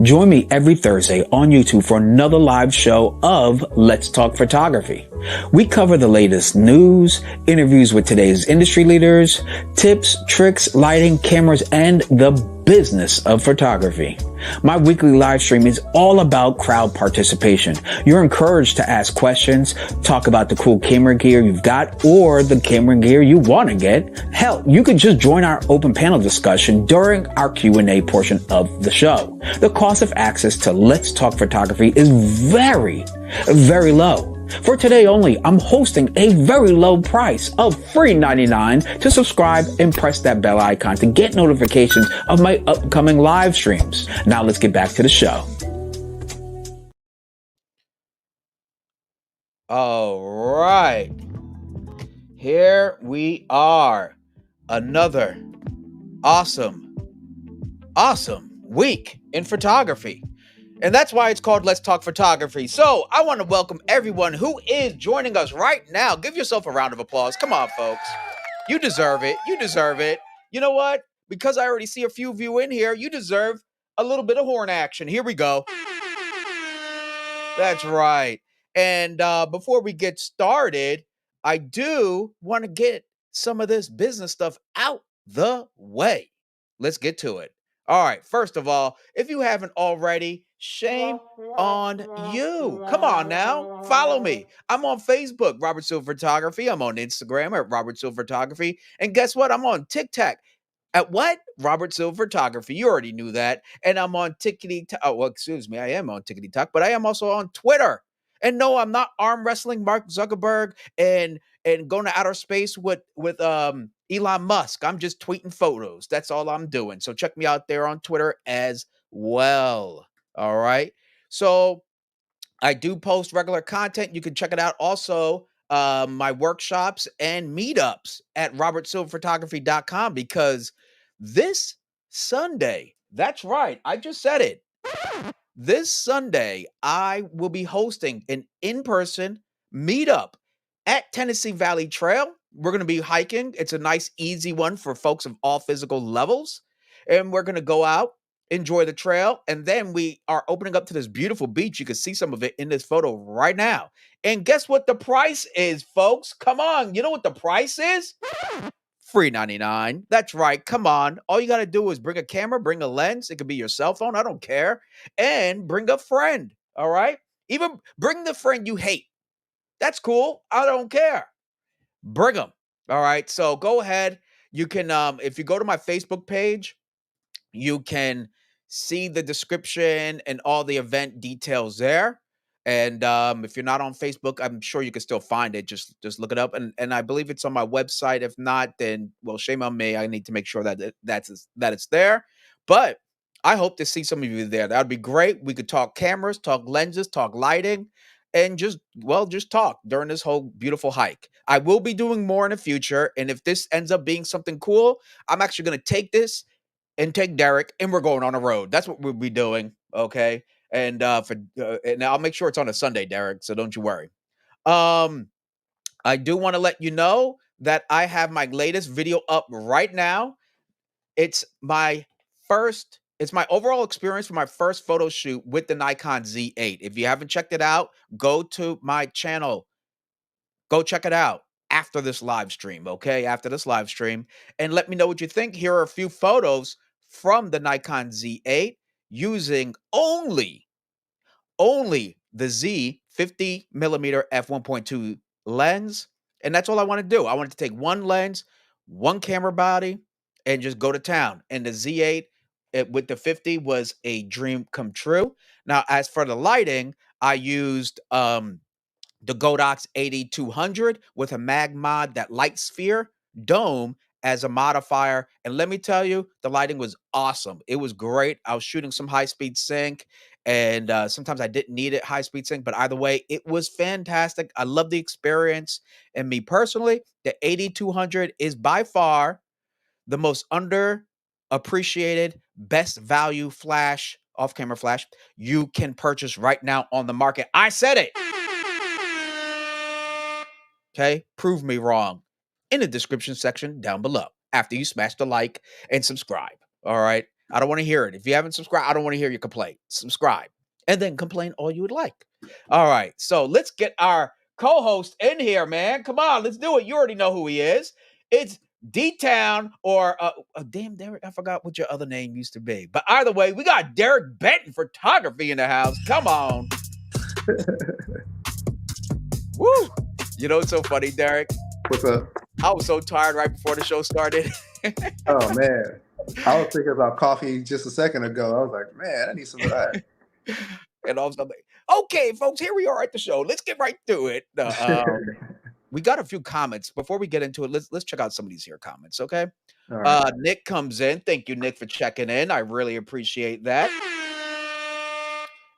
Join me every Thursday on YouTube for another live show of Let's Talk Photography. We cover the latest news, interviews with today's industry leaders, tips, tricks, lighting, cameras, and the business of photography. My weekly live stream is all about crowd participation. You're encouraged to ask questions, talk about the cool camera gear you've got or the camera gear you want to get. Hell, you could just join our open panel discussion during our Q&A portion of the show. The cost of access to Let's Talk Photography is very, very low. For today only, I'm hosting a very low price of $3.99 to subscribe and press that bell icon to get notifications of my upcoming live streams. Now let's get back to the show. All right. Here we are. Another awesome week in photography. And that's why it's called Let's Talk Photography. So I want to welcome everyone who is joining us right now. Give yourself a round of applause. Come on, folks. You deserve it. You deserve it. You know what? Because I already see a few of you in here, you deserve a little bit of horn action. Here we go. That's right. And before we get started, I do want to get some of this business stuff out the way. Let's get to it. All right. First of all, if you haven't already, shame on you. Come on now. Follow me. I'm on Facebook, Robert Silver-Photography. I'm on Instagram at Robert Silver-Photography. And guess what? I'm on TikTok. At what? Robert Silver-Photography. You already knew that. And I'm on I am on TikTok, but I am also on Twitter. And no, I'm not arm wrestling Mark Zuckerberg and going to outer space with Elon Musk. I'm just tweeting photos. That's all I'm doing. So check me out there on Twitter as well. All right. So I do post regular content. You can check it out also. My workshops and meetups at robertsilverphotography.com because this Sunday, that's right, I just said it. This Sunday, I will be hosting an in-person meetup at Tennessee Valley Trail. We're going to be hiking. It's a nice, easy one for folks of all physical levels. And we're going to go out, enjoy the trail, and then we are opening up to this beautiful beach. You can see some of it in this photo right now. And guess what the price is, folks? Come on. You know what the price is? $3.99. That's right. Come on. All you got to do is bring a camera, bring a lens. It could be your cell phone. I don't care. And bring a friend. All right. Even bring the friend you hate. That's cool. I don't care. Bring them. All right. So go ahead. You can, if you go to my Facebook page, you can see the description and all the event details there. And if you're not on Facebook, I'm sure you can still find it. Just look it up, and I believe it's on my website. If not, then well, shame on me. I need to make sure that it's there. But I hope to see some of you there. That would be great. We could talk cameras, talk lenses, talk lighting, and just talk during this whole beautiful hike. I will be doing more in the future, and if this ends up being something cool, I'm actually going to take this and take Derek, and we're going on a road. That's what we'll be doing, okay? And and I'll make sure it's on a Sunday, Derek. So don't you worry. I do want to let you know that I have my latest video up right now. It's my overall experience for my first photo shoot with the Nikon Z8. If you haven't checked it out, go to my channel. Go check it out after this live stream, okay? After this live stream, and let me know what you think. Here are a few photos from the Nikon Z8 using only the Z 50 millimeter f1.2 lens. And that's all I want to do. I wanted to take one lens, one camera body, and just go to town. And the Z8 with the 50 was a dream come true. Now, as for the lighting, I used the Godox 8200 with a mag mod, that light sphere dome as a modifier. And let me tell you, the lighting was awesome. It was great. I was shooting some high-speed sync, and sometimes I didn't need it high-speed sync, but either way, it was fantastic. I love the experience. And me personally, the 8200 is by far the most underappreciated, best value flash, off-camera flash you can purchase right now on the market. I said it. Okay, prove me wrong in the description section down below after you smash the like and subscribe. All right. I don't want to hear it. If you haven't subscribed, I don't want to hear your complaint. Subscribe and then complain all you would like. All right. So let's get our co-host in here, man. Come on, let's do it. You already know who he is. It's D-Town or damn Derek. I forgot what your other name used to be. But either way, we got Derek Benton Photography in the house. Come on. Woo. You know what's so funny, Derek? What's up? I was so tired right before the show started. Oh man, I was thinking about coffee just a second ago. I was like, man, I need some of that. And all of a sudden, okay, folks, here we are at the show. Let's get right to it. We got a few comments before we get into it. Let's check out some of these here comments, okay? All right. Nick comes in. Thank you, Nick, for checking in. I really appreciate that.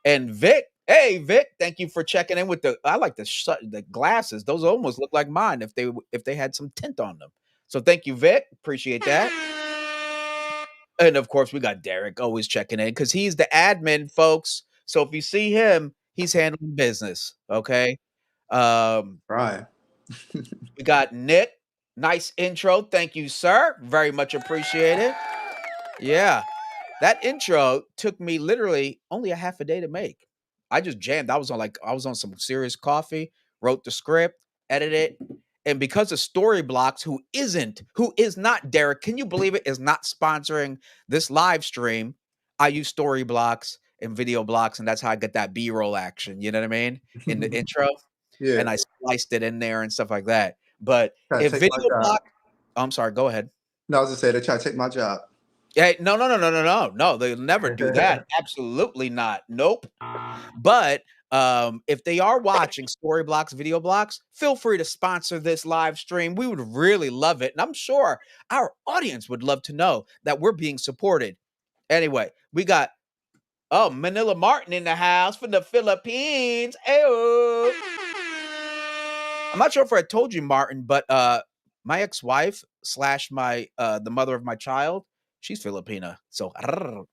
And Vic, hey Vic, thank you for checking in with the. I like the glasses. Those almost look like mine if they had some tint on them. So thank you, Vic. Appreciate that. And of course, we got Derek always checking in because he's the admin, folks. So if you see him, he's handling business. Okay. Right. We got Nick. Nice intro. Thank you, sir. Very much appreciated. Yeah. That intro took me literally only a half a day to make. I just jammed. I was on some serious coffee, wrote the script, edited it. And because of Story Blocks, who is not Derek, can you believe it, is not sponsoring this live stream. I use Story Blocks and video blocks, and that's how I get that B-roll action. You know what I mean? In the intro. Yeah. And I spliced it in there and stuff like that. But Try to if take my video job. block, I'm sorry, go ahead. No, I was just saying they try to take my job. Hey, no, they'll never do that. Absolutely not. Nope. But if they are watching Story Blocks, video blocks, feel free to sponsor this live stream. We would really love it. And I'm sure our audience would love to know that we're being supported. Anyway, we got Manila Martin in the house from the Philippines. Ayo. I'm not sure if I told you, Martin, but my ex-wife slash my the mother of my child, she's Filipina. So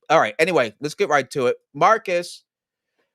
all right. Anyway, let's get right to it. Marcus,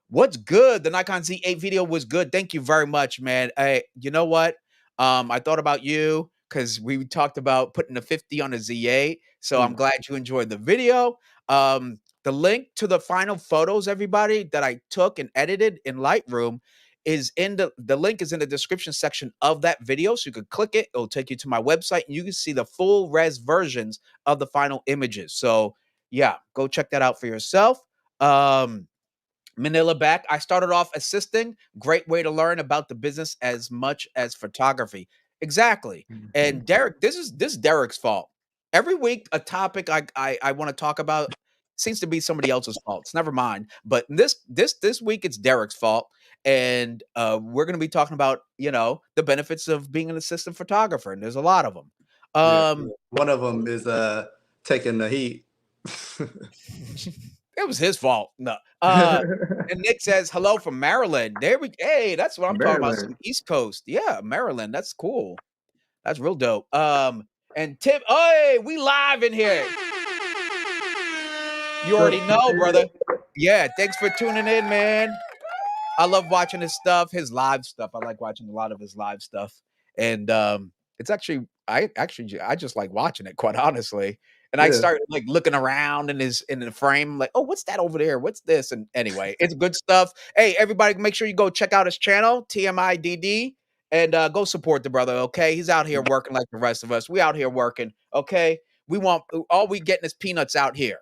what's good? The Nikon Z8 video was good. Thank you very much, man. Hey, you know what? I thought about you because we talked about putting a 50 on a Z8. So I'm glad you enjoyed the video. The link to the final photos, everybody, that I took and edited in Lightroom is in the link is in the description section of that video. So you could click it. It'll take you to my website and you can see the full res versions of the final images. So yeah, go check that out for yourself. Manila back. I started off assisting. Great way to learn about the business as much as photography. Exactly. And Derek, this is Derek's fault. Every week, a topic I want to talk about seems to be somebody else's fault. It's never mine. But this week, it's Derek's fault. And we're going to be talking about the benefits of being an assistant photographer, and there's a lot of them. Yeah. One of them is taking the heat. It was his fault. No. And Nick says hello from Maryland. There we hey, that's what I'm talking about. Some East Coast. Yeah, Maryland. That's cool. That's real dope. And Tim, hey, we live in here. You already know, brother. Yeah, thanks for tuning in, man. I love watching his stuff, his live stuff. I like watching a lot of his live stuff. And it's actually I just like watching it, quite honestly. And I started like looking around in the frame, like, oh, what's that over there? What's this? And anyway, it's good stuff. Hey, everybody, make sure you go check out his channel, TMIDD, and go support the brother. Okay, he's out here working like the rest of us. We out here working. Okay, we want all we getting is peanuts out here.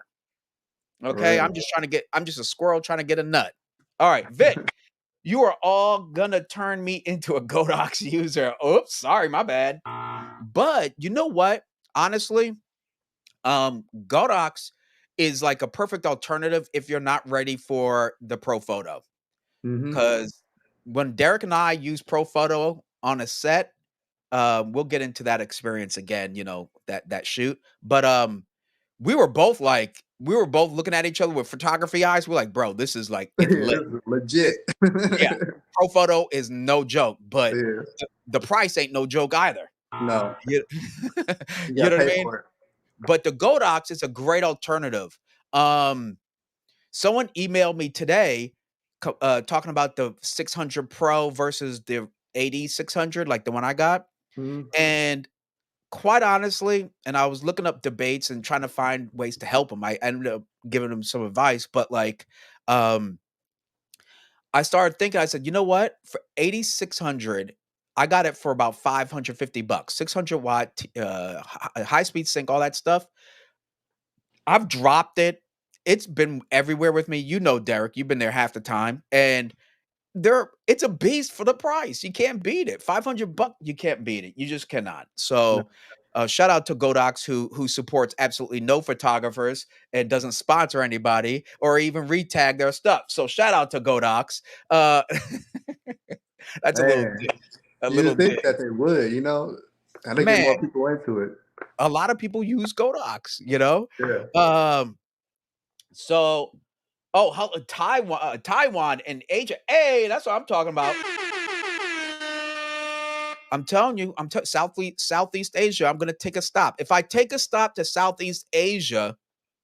Okay, I'm just a squirrel trying to get a nut. All right, Vic. You are all gonna turn me into a Godox user. Oops, sorry, my bad. But you know what? Honestly, Godox is like a perfect alternative if you're not ready for the Pro Photo. Because when Derek and I use Pro Photo on a set, we'll get into that experience again, that shoot. But we were both looking at each other with photography eyes. We're like, bro, this is like it's lit. Legit. Yeah. Pro Photo is no joke, but the price ain't no joke either. No. You, You you know gotta what I pay mean? for it. But the Godox is a great alternative. Someone emailed me today talking about the 600 Pro versus the 80 600, like the one I got. And quite honestly, and I was looking up debates and trying to find ways to help him. I ended up giving him some advice, but like, um, I started thinking, I said, you know what? For 8,600, I got it for about 550 bucks, 600 watt, high speed sync, all that stuff. I've dropped it. It's been everywhere with me. You know, Derek, you've been there half the time. And it's a beast for the price. You can't beat it. 500 bucks, you can't beat it. You just cannot. No. So, shout out to Godox who supports absolutely no photographers and doesn't sponsor anybody or even retag their stuff. So shout out to Godox. Uh, that's a little Man, dig. A you little just think dig. that they would, how they get Man, more people into it. a lot of people use Godox, you know? Yeah. Um, so oh, Taiwan and Asia. Hey, that's what I'm talking about. I'm telling you, Southeast Asia. I'm gonna take a stop. If I take a stop to Southeast Asia,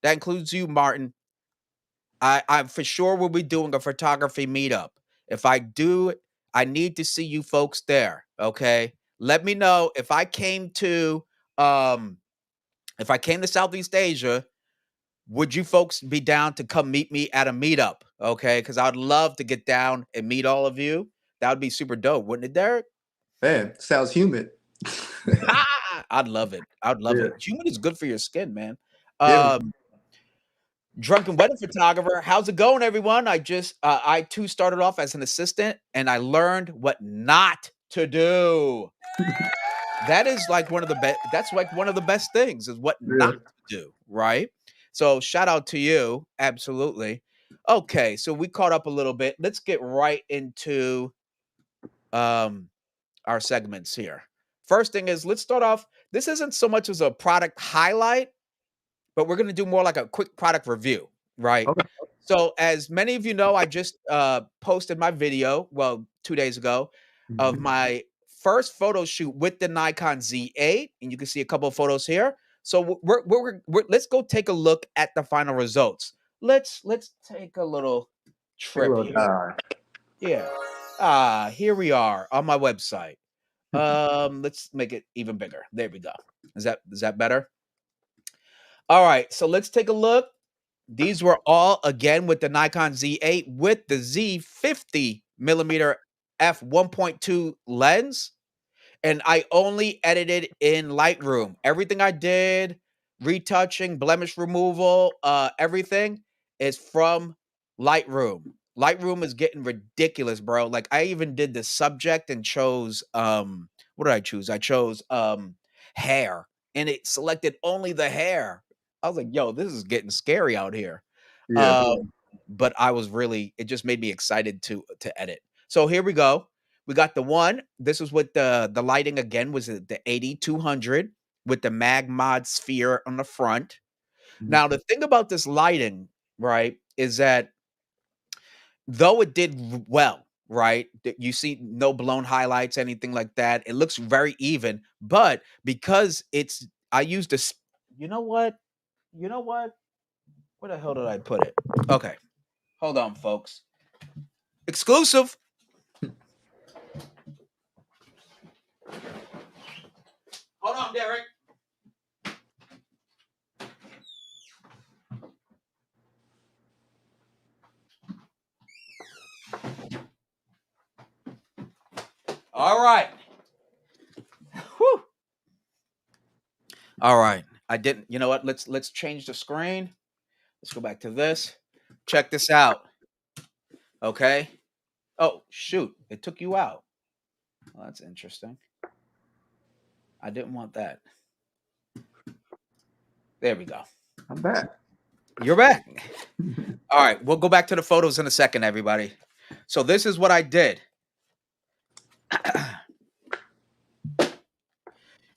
that includes you, Martin. I for sure will be doing a photography meetup. If I do it, I need to see you folks there. Okay, let me know um if I came to Southeast Asia. Would you folks be down to come meet me at a meetup? Okay, because I'd love to get down and meet all of you. That would be super dope, wouldn't it, Derek? Man, sounds humid. I'd love it. I'd love Yeah. it. Humid is good for your skin, man. Yeah. Um, Drunken wedding photographer. How's it going, everyone? I too started off as an assistant and I learned what not to do. That is like one of the best. That's like one of the best things is what not Yeah. to do, right? So shout out to you. Absolutely. Okay, so we caught up a little bit. Let's get right into um our segments here. First thing is let's start off. This isn't so much as a product highlight, but we're going to do more like a quick product review, right? Okay. So, as many of you know, I just posted my video, well, 2 days ago, of Mhm. my first photo shoot with the Nikon Z8, and you can see a couple of photos here. So, let's go take a look at the final results. Let's take a little Take a trip little here. dive. Yeah. Here we are on my website. Let's make it even bigger. There we go. Is that better? All right, so let's take a look. These were all again with the Nikon Z8 with the Z50 millimeter f 1.2 lens, and I only edited in Lightroom. Everything I did, retouching, blemish removal, everything is from Lightroom. Lightroom is getting ridiculous, bro. Like I even did the subject and chose what did I choose? I chose hair and it selected only the hair. I was like, yo, this is getting scary out here. Yeah. Um, but I was really it just made me excited to edit. So here we go. We got the one. This was with the lighting again was the 8200 with the mag mod sphere on the front. Mhm. Now the thing about this lighting, right, is that though it did well, right? You see no blown highlights, anything like that. It looks very even, but because I used this. You know what? You know what? Where the hell did I put it? Okay, hold on, folks. Exclusive. Hold on, Derek. All right. Whew. All right. I didn't. You know what? Let's change the screen. Let's go back to this. Check this out. Okay. Oh shoot! It took you out. Well, that's interesting. I didn't want that. There we go. I'm back. You're back. All right. We'll go back to the photos in a second, everybody. So this is what I did.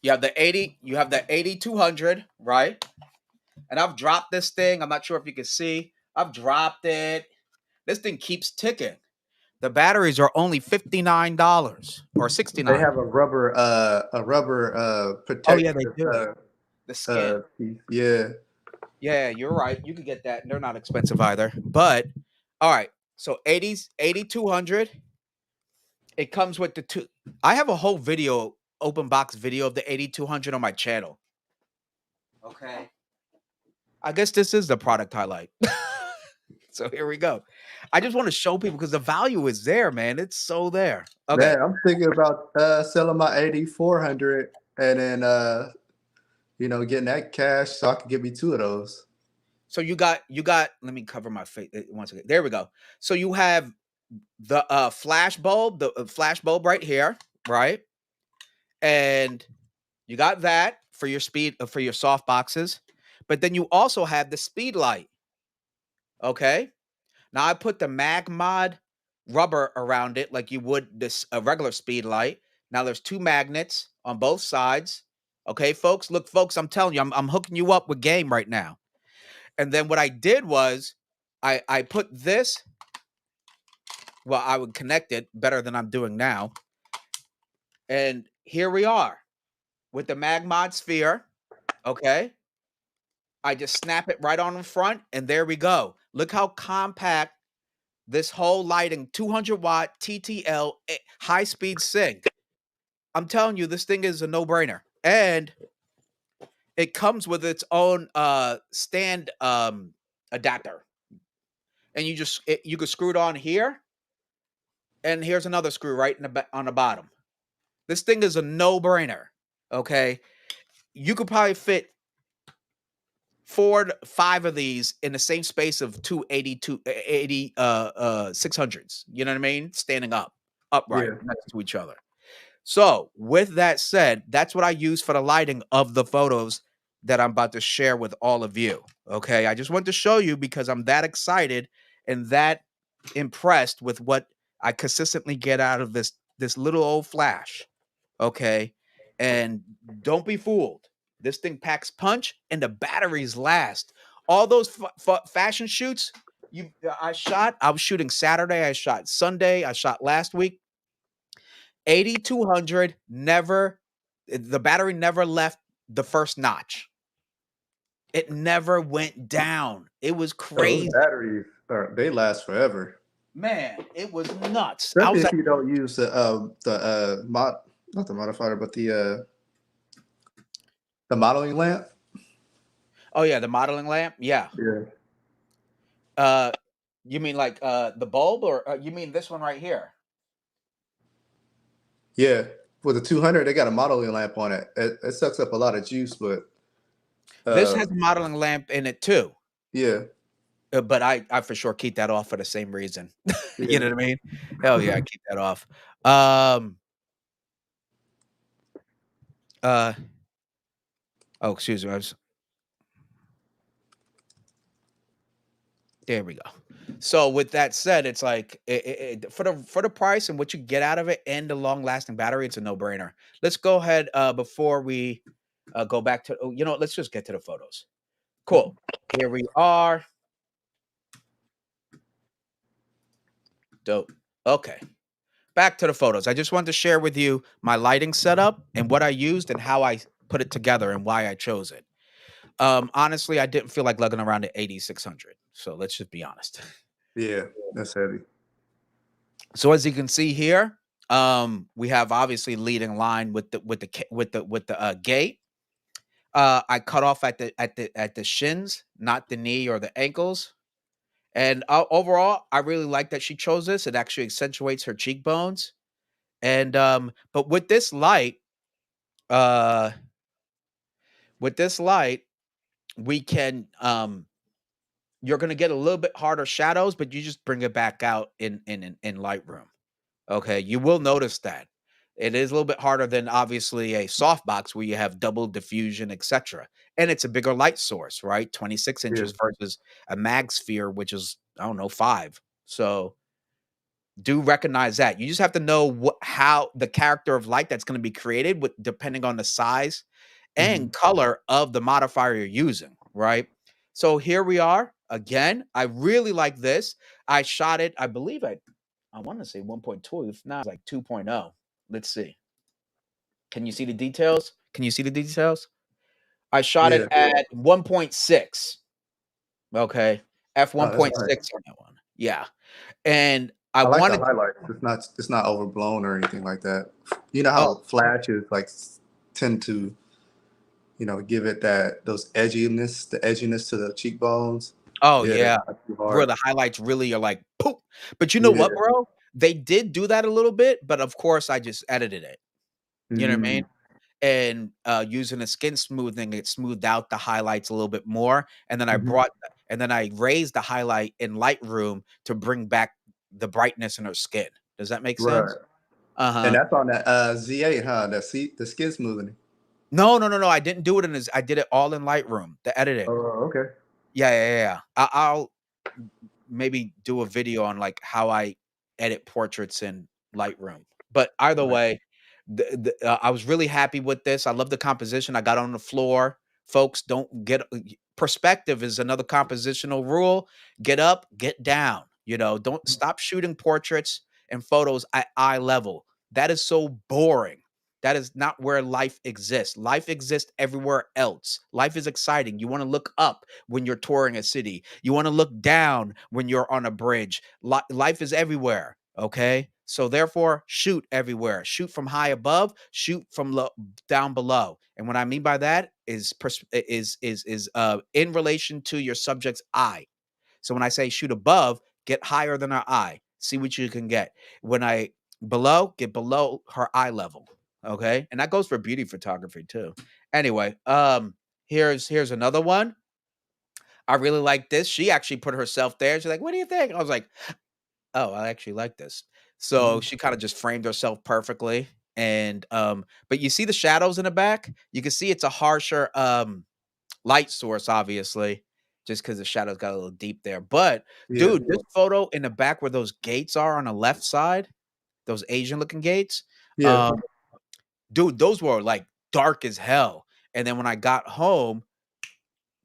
You have the 80. You have the 8200, right? And I've dropped this thing. I'm not sure if you can see. I've dropped it. This thing keeps ticking. The batteries are only $59 or They 69. have a rubber Oh yeah, they protective do. The skin. piece. Yeah. Yeah, you're right. You could get that. They're not expensive either. But all right. So 80s 8200. It comes with the two. I have a whole video open box video of the 8200 on my channel. Okay. I guess this is the product highlight. So here we go. I just want to show people because the value is there, man. It's so there. Okay. Man, I'm thinking about selling my 8400 and then getting that cash so I can get me two of those. So you got let me cover my face once again. There we go. So you have the flash bulb, the flash bulb right here, right? And you got that for your speed for your soft boxes. But then you also have the speed light. Okay. Now I put the mag mod rubber around it like you would this a regular speed light. Now there's two magnets on both sides. Okay, folks. Look, folks, I'm telling you, I'm hooking you up with game right now. And then what I did was I put this, well, I would connect it better than I'm doing now. And here we are with the mag mod sphere. Okay. I just snap it right on in front, and there we go. Look how compact this whole lighting, 200-watt TTL high speed sync. I'm telling you, this thing is a no brainer, and it comes with its own stand adapter, and you could screw it on here, and here's another screw right in on the bottom. This thing is a no brainer. Okay, you could probably fit 4 to 5 of these in the same space of two 600s. You know what I mean? Standing up, upright Yeah, next to each other. So, with that said, that's what I use for the lighting of the photos that I'm about to share with all of you. Okay. I just want to show you because I'm that excited and that impressed with what I consistently get out of this little old flash. Okay. And don't be fooled. This thing packs punch and the batteries last. All those fashion shoots I was shooting Saturday, I shot Sunday, I shot last week. 8200 never, the battery never left the first notch. It never went down. It was those crazy. batteries they last forever. Man, it was nuts. I Especially was if like, you don't use the mod not the modifier, but the modeling lamp. oh yeah, the modeling lamp. Yeah. Yeah. Uh you mean like the bulb or you mean this one right here? Yeah. With the 200, they got a modeling lamp on it. It sucks up a lot of juice, but This uh, has a modeling lamp in it too. yeah, But I for sure keep that off for the same reason. You know yeah, what I mean? Hell yeah, I keep that off. Um uh oh, excuse me. There we go. So with that said, it's like for the price and what you get out of it and the long lasting battery, it's a no brainer. Let's go ahead before we go back to let's just get to the photos. Cool. Here we are. Dope. Okay. Back to the photos. I just wanted to share with you my lighting setup and what I used and how I put it together and why I chose it. Honestly, I didn't feel like lugging around the 8600. So let's just be honest. yeah. That's heavy. So as you can see here, we have obviously leading line with the gate. I cut off at the shins, not the knee or the ankles. And overall, I really like that she chose this. It actually accentuates her cheekbones. And but uh, with this light, we can you're gonna get a little bit harder shadows, but you just bring it back out in Lightroom. Okay, you will notice that. It is a little bit harder than obviously a softbox where you have double diffusion, etc. And it's a bigger light source, right? 26 Yeah. inches versus a mag sphere, which is, I don't know, 5. So do recognize that. You just have to know how the character of light that's going to be created with depending on the size Hmm. and color of the modifier you're using, right? So here we are again. I really like this. I shot it, I believe I want to say 1.2. If not, it's like 2.0. Let's see. Can you see the details? Can you see the details? I shot it Yeah. at 1.6. Okay. Oh, that's nice. F1.6 on that one. Yeah. And I I like the wanted to. highlights. It's not overblown or anything like that. You know Oh, how flashes like tend to give it those edginess to the cheekbones. oh, Yeah, yeah. not too Where hard. the highlights really are like, "Poop." But you know what, Yeah. bro? They did do that a little bit, but of course, I just edited it. You know what I mean? Mm, And, using a skin smoothing, it smoothed out the highlights a little bit more, and then mhm. I raised the highlight in Lightroom to bring back the brightness in her skin. Does that make Right. sense? And Uh-huh. that's on that Z8, huh? The skin smoothing. No, no, no, no, I didn't do it in this. I did it all in Lightroom, the editing. Oh, okay. Yeah, yeah, yeah, yeah. I'll maybe do a video on, like, how I edit portraits in Lightroom. But either Right. way, I was really happy with this. I love the composition. I got on the floor. Folks, don't get perspective is another compositional rule. Get up, get down. Don't stop shooting portraits and photos at eye level. That is so boring. That is not where life exists. Life exists everywhere else. Life is exciting. You want to look up when you're touring a city. You want to look down when you're on a bridge. Life is everywhere. Okay. So therefore, shoot everywhere. Shoot from high above. Shoot from down below. And what I mean by that is in relation to your subject's eye. So when I say shoot above, get higher than her eye. See what you can get. When I below, get below her eye level. Okay. And that goes for beauty photography too. Anyway, here's another one. I really like this. She actually put herself there. She's like, "What do you think?" I was like, "Oh, I actually like this." So Mhm. she kind of just framed herself perfectly. And but you see the shadows in the back? You can see it's a harsher light source, obviously, just because the shadows got a little deep there. But Yeah. dude, this photo in the back where those gates are on the left side, those Asian looking gates, Yeah. um, dude, those were like dark as hell. And then when I got home,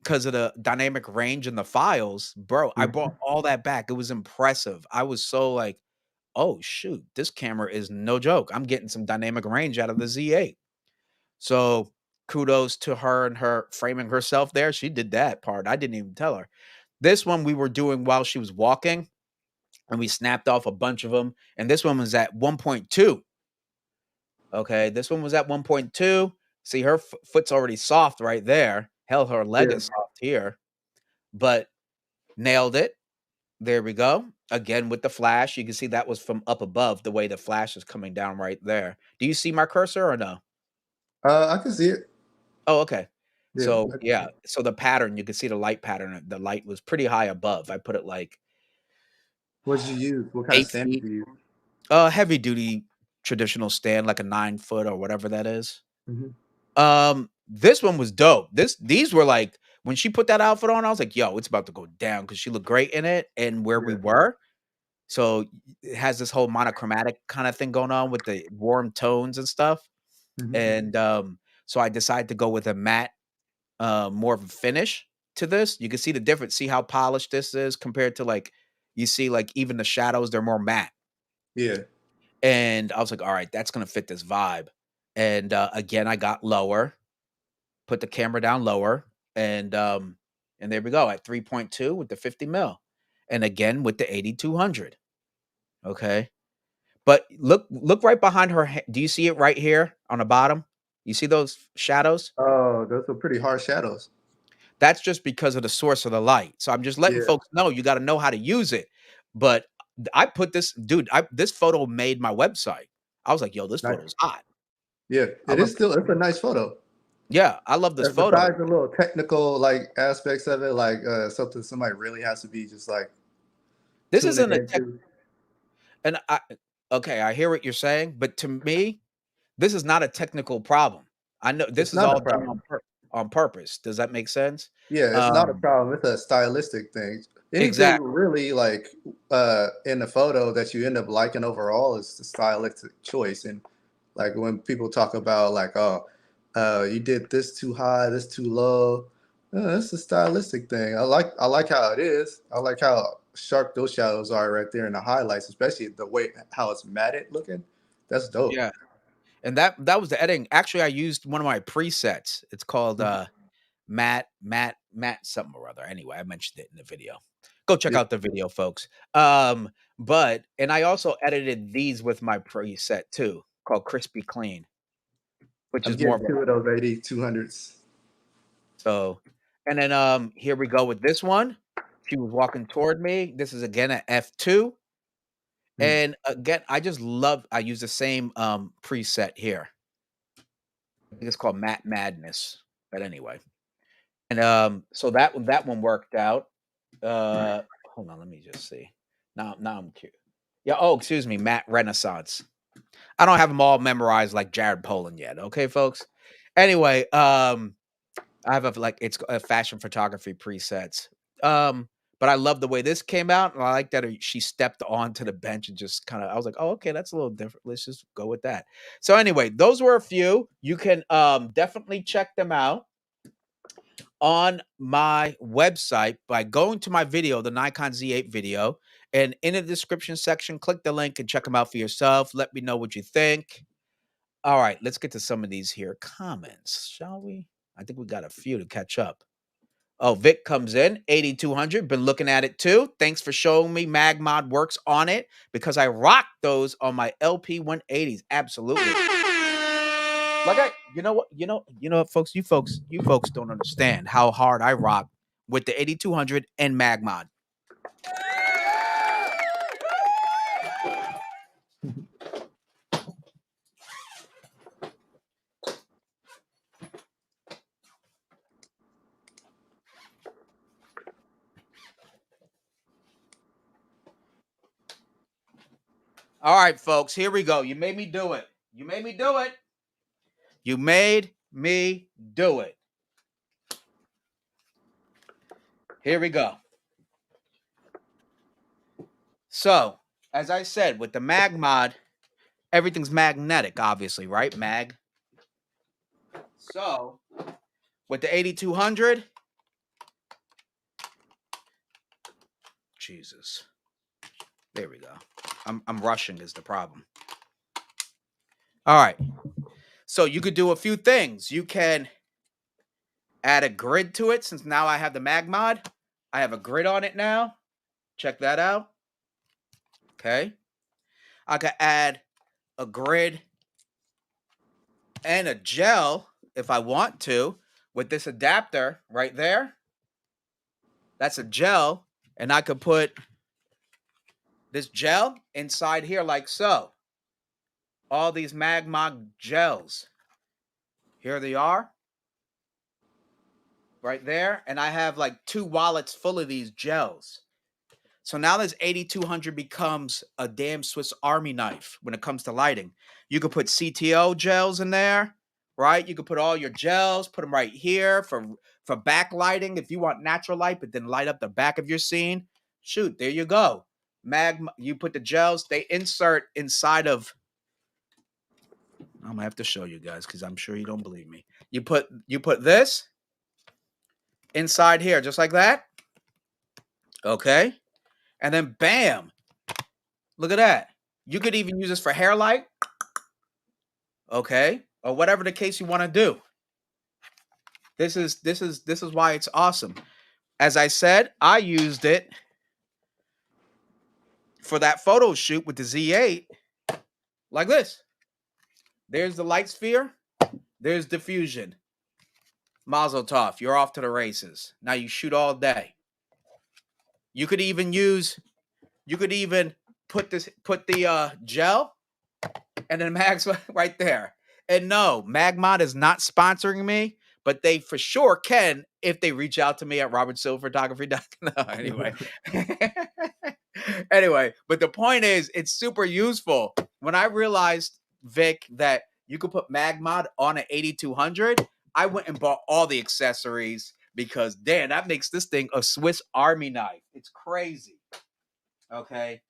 because of the dynamic range in the files, bro, I brought Mhm. all that back. It was impressive. I was so like, "Oh, shoot, this camera is no joke. I'm getting some dynamic range out of the Z8." So, kudos to her and her framing herself there. She did that part. I didn't even tell her. This one we were doing while she was walking, and we snapped off a bunch of them. And this one was at 1.2. Okay, this one was at 1.2. See, her foot's already soft right there. Hell, her leg Yeah. is soft here, but nailed it. There we go. Again with the flash, you can see that was from up above, the way the flash is coming down right there. Do you see my cursor or no? I can see it. Oh, okay. Yeah, So, I can see yeah, it. so the pattern, you can see the light pattern. The light was pretty high above. I put it like What did you use? What kind of 8 stand did feet. you use? Heavy duty traditional stand, like a 9 foot or whatever that is. Mhm. This one was dope. These were like when she put that outfit on, I was like, "Yo, it's about to go down," because she looked great in it and where we Yeah. were. So, it has this whole monochromatic kinda thing going on with the warm tones and stuff, Mhm. and, so I decided to go with a matte, more of a finish to this. You can see the difference. See how polished this is compared to, like you see, like, even the shadows, they're more matte, Yeah. and I was like, "Alright, that's gonna fit this vibe." And, again, I got lower, put the camera down lower, and there we go at 3.2 with the 50 mil, and again with the 8200, okay? But look right behind her do you see it right here on the bottom? You see those shadows? Oh, those are pretty harsh shadows. That's just because of the source of the light. So I'm just letting Yeah. folks know you gotta know how to use it. But I put this dude, this photo made my website. I was like, "Yo, this Nice. photo's hot." Yeah. I It love is this still it's a photo. nice photo. Yeah, I love this photo. Besides the little technical like aspects of it, like something somebody really has to be just like This tuning isn't a tech into. and I okay, I hear what you're saying, but to me, this is not a technical problem. I know this It's is not a all done problem. on purpose. Does that make sense? Yeah, it's not a Um, problem. It's a stylistic thing. Anything exactly. really like in the photo that you end up liking overall is the stylistic choice. And like when people talk about like, oh, you did this too high, this too low. It's a stylistic thing. I like how it is. I like how sharp those shadows are right there in the highlights, especially the way how it's matted looking. That's dope. Yeah. And that was the editing. Actually, I used one of my presets. It's called, Mhm. Matt something or other. Anyway, I mentioned it in the video. Go check Yeah. out the video, folks. Um, And I also edited these with my preset too, called Crispy Clean, which I'm is more getting of a two of those 8200s. so. And then here we go with this one. She was walking toward me. This is again an F2. Mm. And again, I use the same preset here. I think it's called Matte Madness. But anyway. And so that one worked out. Hold on, let me just see. Now I'm curious. Yeah, oh, excuse me, Matte Renaissance. I don't have them all memorized like Jared Poland yet. Okay, folks. Anyway, I have like it's a fashion photography presets. Um, but I love the way this came out, and I like that she stepped onto the bench and just kind of. I was like, oh, okay, that's a little different. Let's just go with that. So anyway, those were a few. You can definitely check them out on my website by going to my video, the Nikon Z8 video, and in the description section, click the link and check them out for yourself. Let me know what you think. All right, let's get to some of these here comments, shall we? I think we got a few to catch up. Oh, Vic comes in, 8200. Been looking at it too. Thanks for showing me MagMod works on it because I rock those on my LP 180s. Absolutely. Like you know what, what, folks don't understand how hard I rock with the 8200 and MagMod. All right, folks, here we go. You made me do it. You made me do it. You made me do it. Here we go. So, as I said, with the MagMod, everything's magnetic, obviously, right? Mag. So, with the 8200, Jesus. There we go. I'm rushing is the problem. All right. So, you could do a few things. You can add a grid to it since now I have the MagMod. I have a grid on it now. Check that out. Okay. I could add a grid and a gel if I want to with this adapter right there. That's a gel. And I could put this gel inside here like so. All these MagMod gels. Here they are. Right there. And I have like 2 wallets full of these gels. So now this 8200 becomes a damn Swiss Army knife when it comes to lighting. You could put CTO gels in there, right? You could put all your gels, put them right here for backlighting if you want natural light, but then light up the back of your scene. Shoot, there you go. You put the gels, they insert inside of. I'm gonna have to show you guys because I'm sure you don't believe me. You put this inside here, just like that. Okay. And then bam. Look at that. You could even use this for hair light. Okay. Or whatever the case you want to do. This is why it's awesome. As I said, I used it for that photo shoot with the Z8 like this. There's the light sphere. There's diffusion. Mazel tov. You're off to the races. Now you shoot all day. You could even put the gel and then Mag's right there. And no, MagMod is not sponsoring me, but they for sure can if they reach out to me at robertsilverphotography.com. No, anyway. Anyway, but the point is, it's super useful. When I realized, Vic, that you could put MagMod on an 8200, I went and bought all the accessories because, damn, that makes this thing a Swiss Army knife. It's crazy. Okay.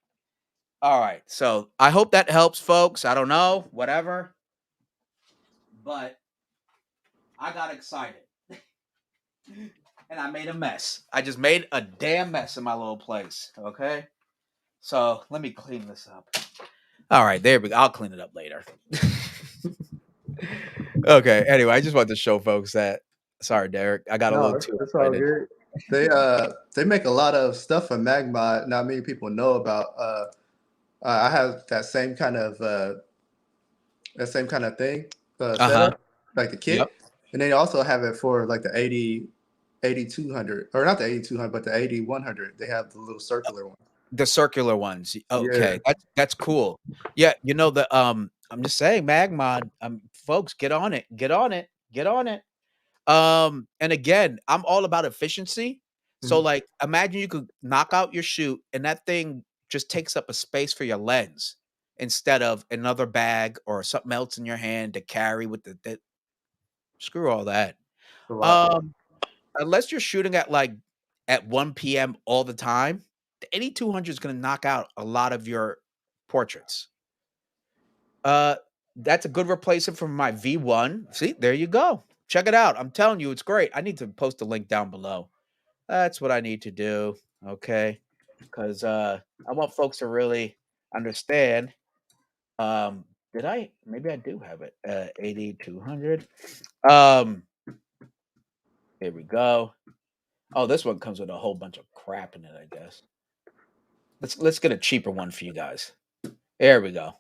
All right. So I hope that helps, folks. I don't know, whatever. But I got excited. And I made a mess. I just made a damn mess in my little place. Okay. So let me clean this up. All right, there we go. I'll clean it up later. Okay. Anyway, I just wanted to show folks that. Sorry, Derek. I got a No, little too it's all excited. good. They make a lot of stuff for Magma. Not many people know about. I have that same kind of thing Uh-huh. setup, like the Yep. kit, and they also have it for like the 8200, or not the 8200, but the 8100. They have the little circular one. The circular ones. Yeah. Okay, that's cool. Yeah, I'm just saying, Magmod, folks, get on it, get on it, get on it. And again, I'm all about efficiency. So, Mhm. like, imagine you could knock out your shoot and that thing just takes up a space for your lens instead of another bag or something else in your hand to carry with the screw all that. A lot. Um, unless you're shooting at like at 1 p.m. all the time, the 8200 is gonna knock out a lot of your portraits. Uh, that's a good replacement for my V1. See, there you go. Check it out. I'm telling you, it's great. I need to post a link down below. That's what I need to do. Okay. Because I want folks to really understand. Did I maybe I do have it. 8200. Um, here we go. Oh, this one comes with a whole bunch of crap in it, I guess. Let's get a cheaper one for you guys. There we go.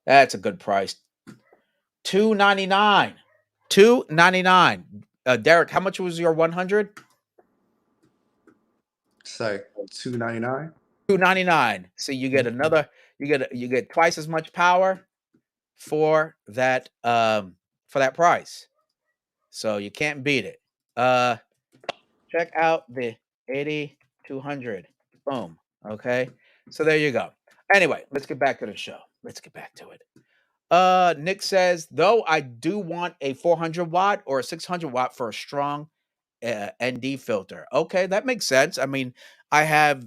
That's a good price. 299. 299. Derek, how much was your 100? It's like 299. 299. So you get another you get twice as much power for that price. So you can't beat it. Uh check out the 8200. Boom. Okay. So there you go. Anyway, let's get back to the show. Let's get back to it. Nick says, though I do want a 400 watt or a 600 watt for a strong ND filter. Okay, that makes sense. I mean, I have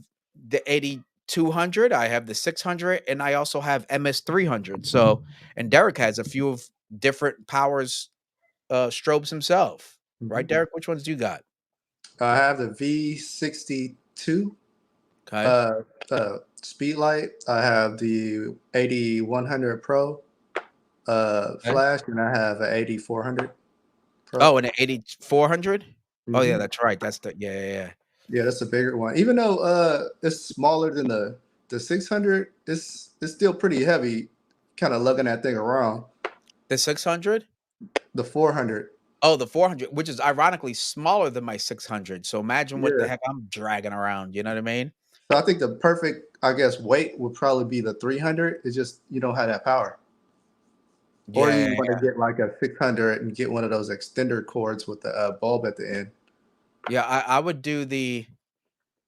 the 8200, I have the 600, and I also have MS 300. So, and Derek has a few of different powers, strobes himself, right? Mhm. Derek, which ones do you got? I have the V62 Okay, uh, speedlight. I have the 8100 Pro okay. flash, and I have an 8400 Pro. Oh, and an 8400. Oh yeah, Hmm. that's right. That's the yeah. Yeah, that's a bigger one. Even though it's smaller than the 600, it's still pretty heavy. Kind of lugging that thing around. The 600. The 400. Oh, the 400, which is ironically smaller than my 600. So imagine what the Yeah. heck I'm dragging around. You know what I mean? So I think the perfect, I guess, weight would probably be the 300. It's just you don't have that power. Or you Yeah. want to get like a 600 and get one of those extender cords with the bulb at the end. Yeah, I would do the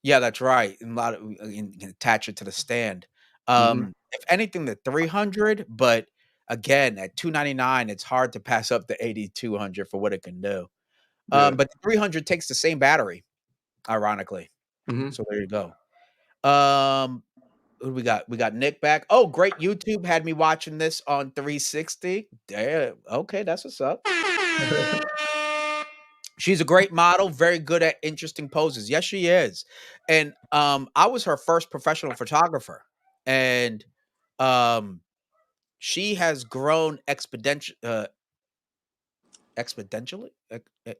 yeah, that's right, and a lot of you can attach it to the stand. Hmm. If anything, the 300, but again, at 299, it's hard to pass up the 8200 for what it can do. Yeah. But the 300 takes the same battery, ironically. Hmm. So there you go. Um, who do we got? We got Nick back. Oh, great. YouTube had me watching this on 360. Damn. Okay, that's what's up. She's a great model, very good at interesting poses. Yes, she is. And I was her first professional photographer. And um she has grown exponentially.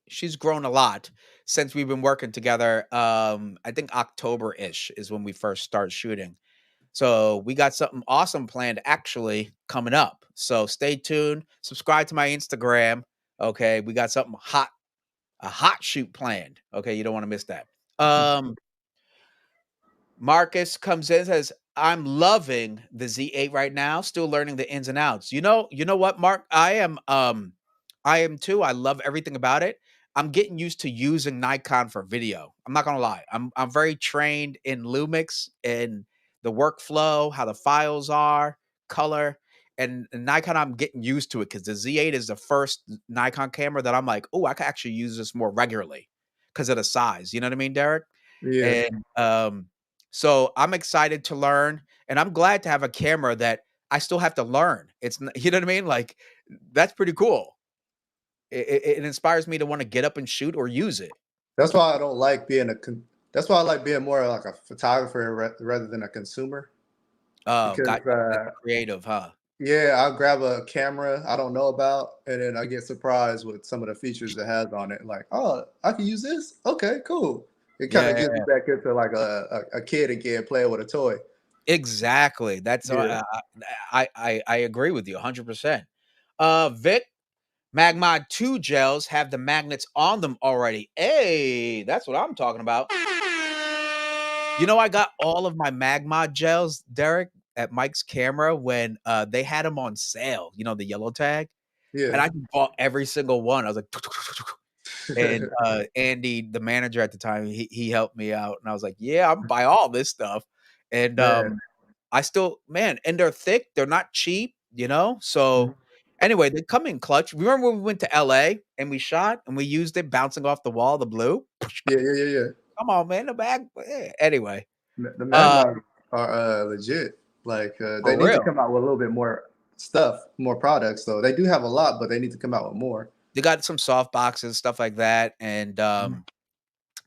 She's grown a lot since we've been working together. I think October-ish is when we first started shooting. So we got something awesome planned actually coming up. So stay tuned. Subscribe to my Instagram. Okay, we got something hot, a hot shoot planned. Okay, you don't want to miss that. Um, Marcus comes in and says, "I'm loving the Z8 right now, still learning the ins and outs." You know what, Mark? I am too. I love everything about it. I'm getting used to using Nikon for video. I'm not gonna lie. I'm very trained in Lumix and the workflow, how the files are, color, and Nikon. I'm getting used to it because the Z8 is the first Nikon camera that I'm like, oh, I can actually use this more regularly because of the size. You know what I mean, Derek? Yeah. And so I'm excited to learn, and I'm glad to have a camera that I still have to learn. You know what I mean? Like that's pretty cool. It inspires me to want to get up and shoot or use it. That's why I don't like being that's why I like being more like a photographer rather than a consumer. Oh, Because got like a creative, huh? yeah, I'll grab a camera I don't know about, and then I get surprised with some of the features it has on it. Like, oh, I can use this. Okay, cool. It kind Yeah, of yeah, gives me yeah. back into like a kid again playing with a toy. Exactly. That's Yeah, I agree with you 100%. Vic, Magmod 2 gels have the magnets on them already. Hey, that's what I'm talking about. You know, I got all of my Magmod gels, Derek, at Mike's Camera when they had them on sale, you know, the yellow tag. And yeah. I just bought every single one. I was like, and Andy, the manager at the time, he helped me out. And I was like, yeah, I'm buy all this stuff. And Man. I still, man, and they're thick, they're not cheap, you know? Mhm. So anyway, they come in clutch. Remember when we went to LA and we shot and we used it bouncing off the wall, the blue? Yeah, yeah, yeah, yeah. Come on, man, the bag. Anyway, The uh, Magma are legit. Like they for need to real. come out with a little bit more stuff, more products. Though they do have a lot, but they need to come out with more. They got some soft boxes, stuff like that. And Mhm.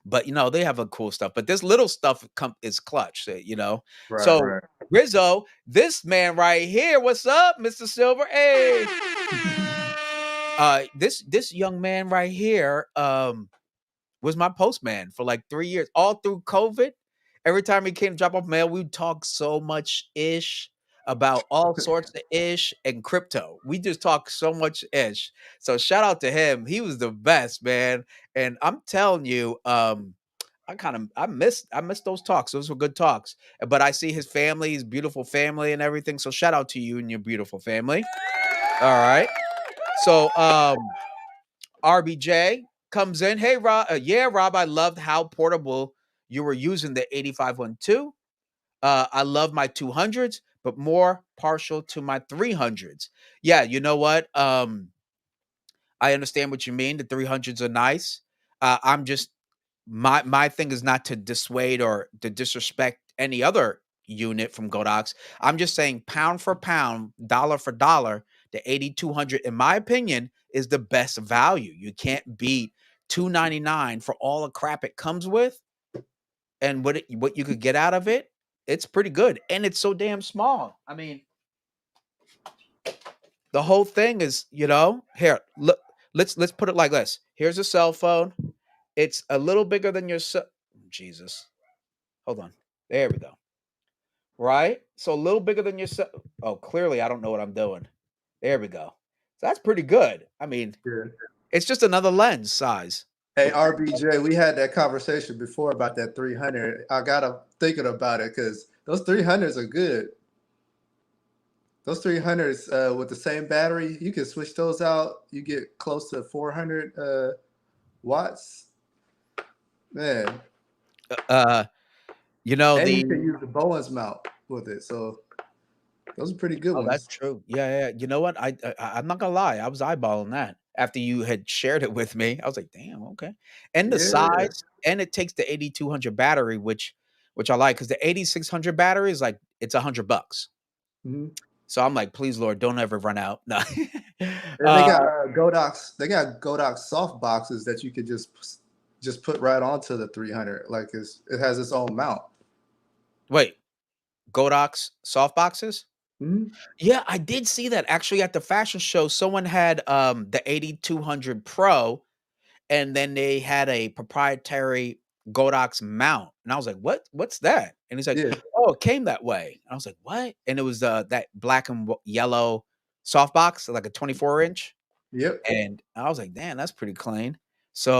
but you know, they have a cool stuff. But this little stuff is clutch, you know. Right, So right. Rizzo, this man right here, what's up, Mr. Silver? Hey, this young man right here, was my postman for like 3 years, all through COVID. Every time he came to drop off mail, we would talk so much ish about all sorts of ish and crypto. We just talk so much ish. So shout out to him. He was the best, man. And I'm telling you, I miss those talks. Those were good talks. But I see his family, his beautiful family and everything. So shout out to you and your beautiful family. All right. So RBJ comes in. Hey, Rob. Yeah, Rob, I loved how portable you were using the 8512. I love my 200s, but more partial to my 300s. Yeah, you know what? I understand what you mean. The 300s are nice. I'm just my thing is not to dissuade or to disrespect any other unit from Godox. I'm just saying pound for pound, dollar for dollar, the 8200 in my opinion is the best value. You can't beat 299 for all the crap it comes with and what you could get out of it. It's pretty good and it's so damn small. I mean, the whole thing is, you know, here, look, let's put it like this. Here's a cell phone. It's a little bigger than your Jesus. Hold on. There we go. Right? So a little bigger than yourself. Oh, clearly I don't know what I'm doing. There we go. So that's pretty good. I mean, Yeah. it's just another lens size. Hey, RBJ, we had that conversation before about that 300. I got to thinking about it because those 300s are good. Those 300s with the same battery, you can switch those out. You get close to 400 watts. Man, Uh, you know and you the can use the Bowens mount with it. So those are pretty good Oh, that's ones. true. Yeah, yeah. You know what? I'm not gonna lie. I was eyeballing that after you had shared it with me. I was like, damn, okay. And the Yeah. size, and it takes the 8200 battery, which I like because the 8600 battery is like it's $100. Mhm. So I'm like, please, Lord, don't ever run out. No. And they got Godox. They got Godox soft boxes that you could just put right onto the 300. Like it has its own mount. Wait, Godox soft boxes? Mhm. Yeah, I did see that actually at the fashion show. Someone had the 8200 Pro and then they had a proprietary Godox mount, and I was like, What's that?" And he's like, Yeah. "Oh, it came that way." And I was like, "What?" And it was that black and yellow softbox, like a 24-inch, Yep. and I was like, "Damn, that's pretty clean."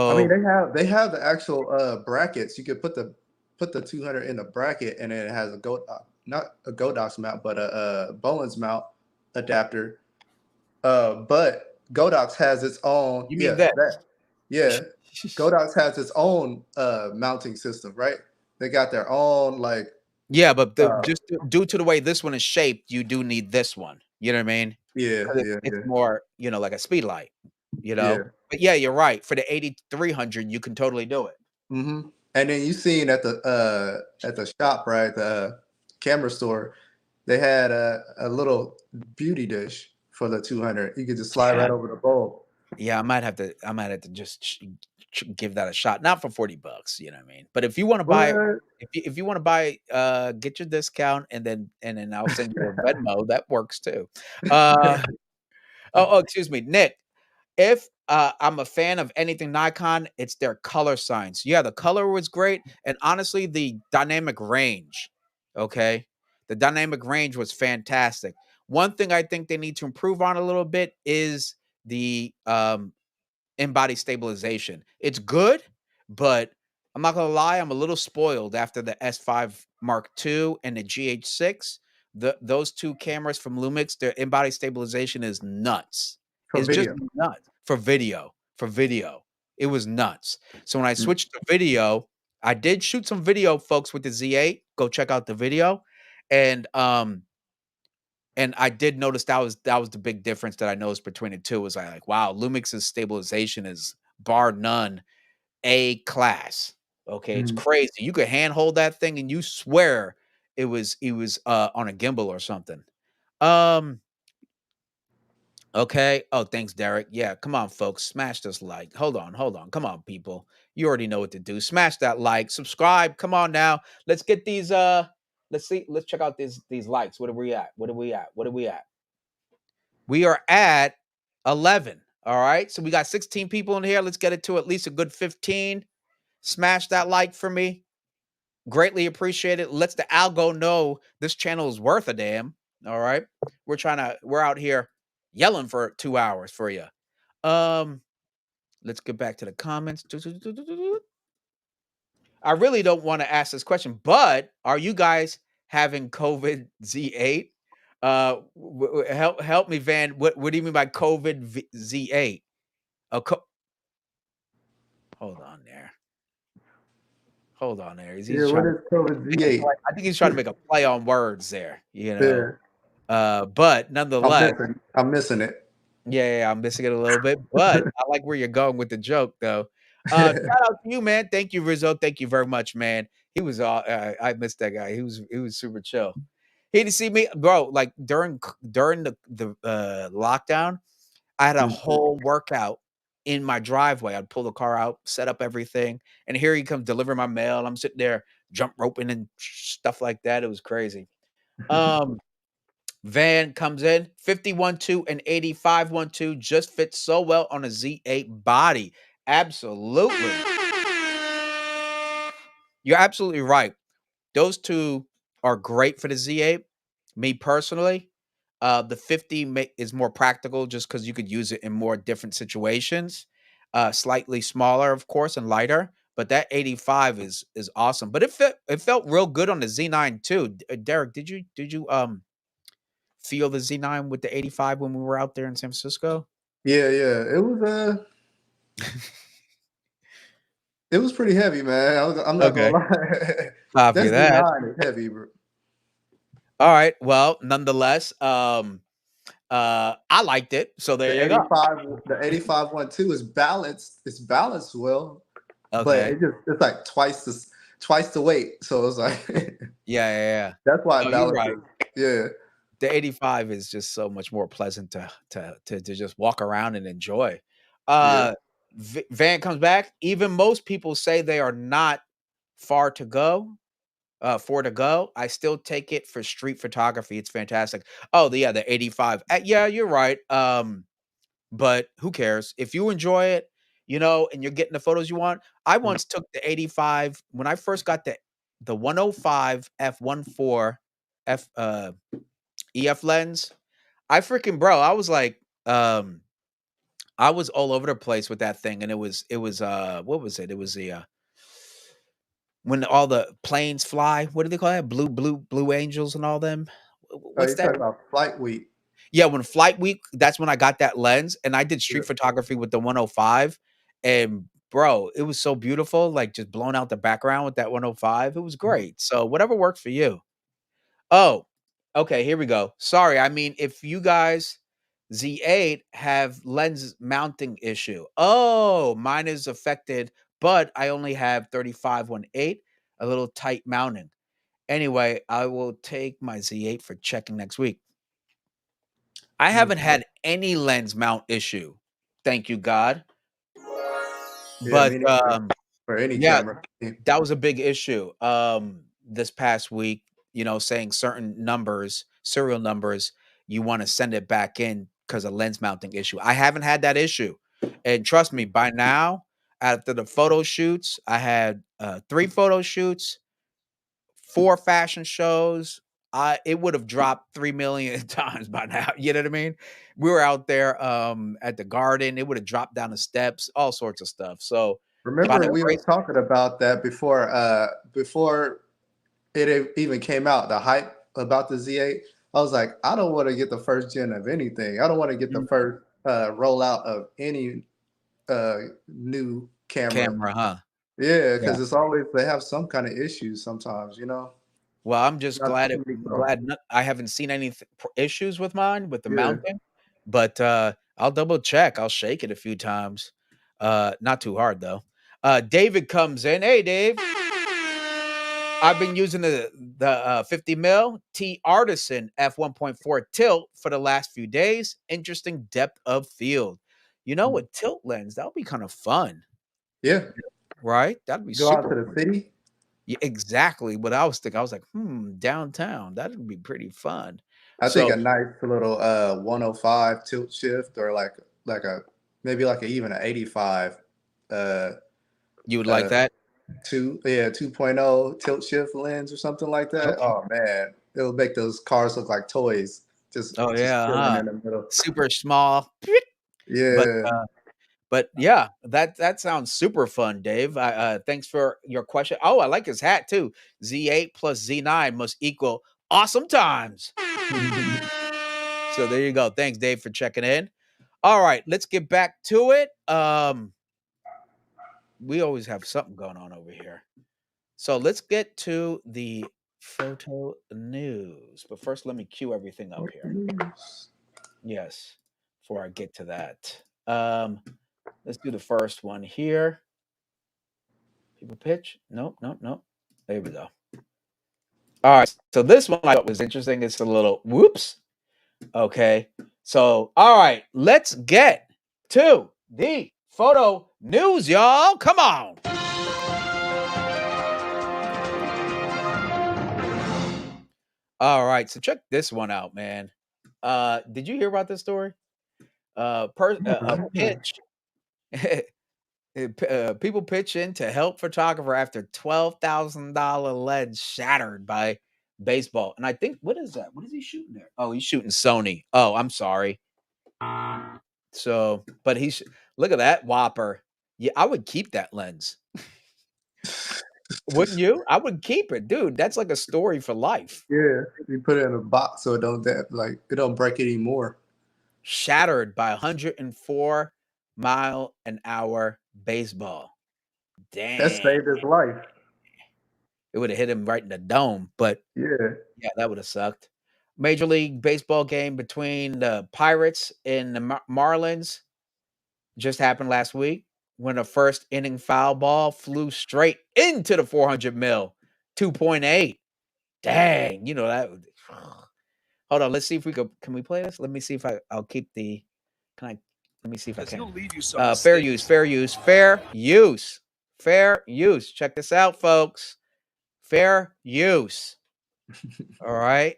I mean, So they have the actual brackets. You could put the 200 in a bracket, and then it has a not a Godox mount, but a Bowens mount adapter. But Godox has its own. you mean Yeah, that? that. Yeah, Godox has its oown mounting system, right? They got their own like. Yeah, but Uh, just due to the way this one is shaped, you do need this one. You know what I mean? yeah, 'Cause yeah, it's yeah, more, like a speed light. You know? yeah. But yeah, you're right. For the 8300, you can totally do it. Hmm. And then you seen at the shop, right? The camera store, they had a little beauty dish for the 200. You could just slide Yeah. right over the bowl. Yeah, I might have to just give that a shot. Not for $40, you know what I mean? But if you wanna buy What? if you wanna buy, get your discount and then I'll send you a Venmo, that works too. Uh, excuse me, Nick, if, I'm a fan of anything Nikon, it's their color science. Yeah, the color was great, and honestly, the dynamic range, okay? The dynamic range was fantastic. One thing I think they need to improve on a little bit is the in-body stabilization. It's good, but I'm not gonna lie, I'm a little spoiled after the S5 Mark II and the GH6. Those two cameras from Lumix, their in-body stabilization is nuts. for It's just video. nuts for video. For video, it was nuts. So when I Mm. switched to video, I did shoot some video, folks, with the Z8. Go check out the video, and I did notice that was the big difference that I noticed between the two. Was I like, wow, Lumix's stabilization is bar none A class. Okay, it's Mm. crazy. You could handhold that thing and you swear it was on a gimbal or something. Um, okay. Oh, thanks, Derek. Yeah, come on, folks. Smash this like. Hold on. Come on, people. You already know what to do. Smash that like, subscribe. Come on now. Let's get these let's see. Let's check out these likes. What are we at? What are we at? What are we at? We are at 11. All right. So we got 16 people in here. Let's get it to at least a good 15. Smash that like for me. Greatly appreciate it. Lets the algo know this channel is worth a damn. All right. We're out here yelling for 2 hours for you. Um, let's get back to the comments. I really don't want to ask this question, but are you guys having COVID Z8? Help me, Van. What do you mean by COVID Z8? Oh, hold on there. Hold on there. He's Yeah, what trying to is COVID make a Z8? play. I think he's trying to make a play on words there, you know. Yeah, But nonetheless, I'm missing it. yeah, I'm missing it a little bit, but I like where you're going with the joke though. Shout out to you, man. Thank you, Rizzo. Thank you very much, man. He was I missed that guy. He was super chill. He didn't see me, bro. Like during the lockdown, I had a Mm. whole workout in my driveway. I'd pull the car out, set up everything, and here he comes delivering my mail. I'm sitting there jump roping and stuff like that. It was crazy. Um, Van comes in 51.2 and 85.12 just fits so well on a Z8 body. Absolutely. You're absolutely right. Those two are great for the Z8. Me personally, the 50 is more practical just because you could use it in more different situations. Slightly smaller, of course, and lighter. But that 85 is awesome. But it felt real good on the Z9 too. Derek, did you feel the Z9 with the 85 when we were out there in San Francisco? Yeah, yeah. It was pretty heavy, man. I'm not gonna Okay, lie. copy That that. Z9 is heavy, bro. All right. Well, nonetheless, I liked it. So there The you go. 85, the 8512 is balanced. It's balanced well, but Okay. it's like twice the weight. So it's like Yeah, yeah, yeah. that's why No, it you're right. balances. Yeah, The 85 is just so much more pleasant to just walk around and enjoy. yeah. Uh, Van comes back. Even most people say they are not far to go. For to go, I still take it for street photography. It's fantastic. Oh, the 85. Yeah, you're right. But who cares? If you enjoy it, and you're getting the photos you want. I Mm. once took the 85 when I first got the 105 f1.4 f EF lens. I freaking bro, I was like, I was all over the place with that thing, and it was what was it? It was the when all the planes fly. What do they call that? Blue angels and all them. Oh, What's you're that? talking about flight week. Yeah, when flight week, that's when I got that lens, and I did Yeah. street photography with the 105, and bro, it was so beautiful, like just blowing out the background with that 105. It was great. So whatever works for you. Oh, okay, here we go. Sorry, I mean, if you guys Z8 have lens mounting issue. Oh, mine is affected, but I only have 35-1.8, a little tight mounting. Anyway, I will take my Z8 for checking next week. I haven't Okay. had any lens mount issue. Thank you, God. Yeah, But me neither. For any yeah, camera. Yeah. that was a big issue this past week, saying certain numbers, serial numbers, you want to send it back in because of lens mounting issue. I haven't had that issue. And trust me, by now, after the photo shoots, I had 3 photo shoots, 4 fashion shows. it would have dropped 3 million times by now. You know what I mean? We were out there at the garden. It would have dropped down the steps, all sorts of stuff. So trying Remember to we were embrace. talking about that before even came out, the hype about the Z8. I was like, I don't want to get the first gen of anything. I don't want to get the Mhm. first rollout of any new camera. Camera, huh? Yeah, Yeah. because it's always they have some kind of issues sometimes, you know. Well, I'm just Not glad too many glad I haven't seen any issues with mine with the Yeah. mounting, but I'll double check. I'll shake it a few times. Not too hard though. David comes in. Hey, Dave. I've been using the 50 mil T Artisan f1.4 tilt for the last few days. Interesting depth of field. You know, Mm. with tilt lens, that would be kind of fun, Yeah. right? That'd be Go out super to the fun. city. Yeah, exactly what I was thinking. I was like, downtown. That'd be pretty fun. I think So a nice little 105 tilt shift, or like a maybe like a, even an 85 uh you would like uh that? 2.0 tilt shift lens or something like that. Okay. Oh man, it'll make those cars look like toys. Oh Just yeah, chilling huh? in the middle. Super small. But Yeah. yeah, that sounds super fun, Dave. Thanks for your question. Oh, I like his hat too. Z8 plus Z9 must equal awesome times. So there you go. Thanks, Dave, for checking in. All right, let's get back to it. We always have something going on over here. So let's get to the photo news. But first, let me cue everything up What here. news? Yes, before I get to that. Let's do the first one here. People pitch. Nope, nope, nope. There we go. All right. So this one I thought was interesting. It's a little whoops. Okay. So, all right, let's get to the photo news, y'all. Come on. All right. So check this one out, man. Did you hear about this story? A pitch. People pitch in to help photographer after $12,000 lens shattered by baseball. And I think, what is that? What is he shooting there? Oh, he's shooting Sony. Oh, I'm sorry. So, but look at that whopper. Yeah, I would keep that lens. Wouldn't you? I would keep it, dude. That's like a story for life. Yeah, you put it in a box so it don't like it don't break anymore. Shattered by 104-mile-an-hour baseball. That Dang. saved his life. It would have hit him right in the dome, but Yeah. yeah, that would have sucked. Major League Baseball game between the Pirates and the Marlins just happened last week when a first inning foul ball flew straight into the 400 mil 2.8. Dang, you know that. Hold on, let's see if we can we play this? Let me see if I'll keep the. Can I? Let me see if I can. Fair use, fair use, fair use, fair use. Check this out, folks. Fair use. All right.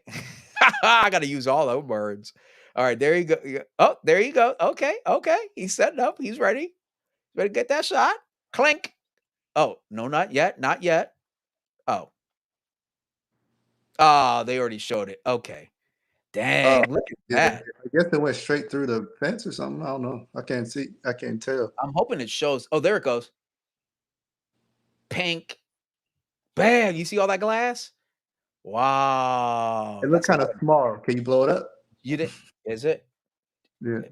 I got to use all those words. All right, there you go. Oh, there you go. Okay, okay. He's setting up. He's ready. Ready to get that shot. Clink. Oh, no, not yet. Not yet. Oh. Oh, they already showed it. Okay. Oh, Dang, look at yeah, that. I guess it went straight through the fence or something. I don't know. I can't see. I can't tell. I'm hoping it shows. Oh, there it goes. Pink. Bam. You see all that glass? It Wow. looked That's a kind lot of of. small. Can you blow it up? You did. Is it? Yeah.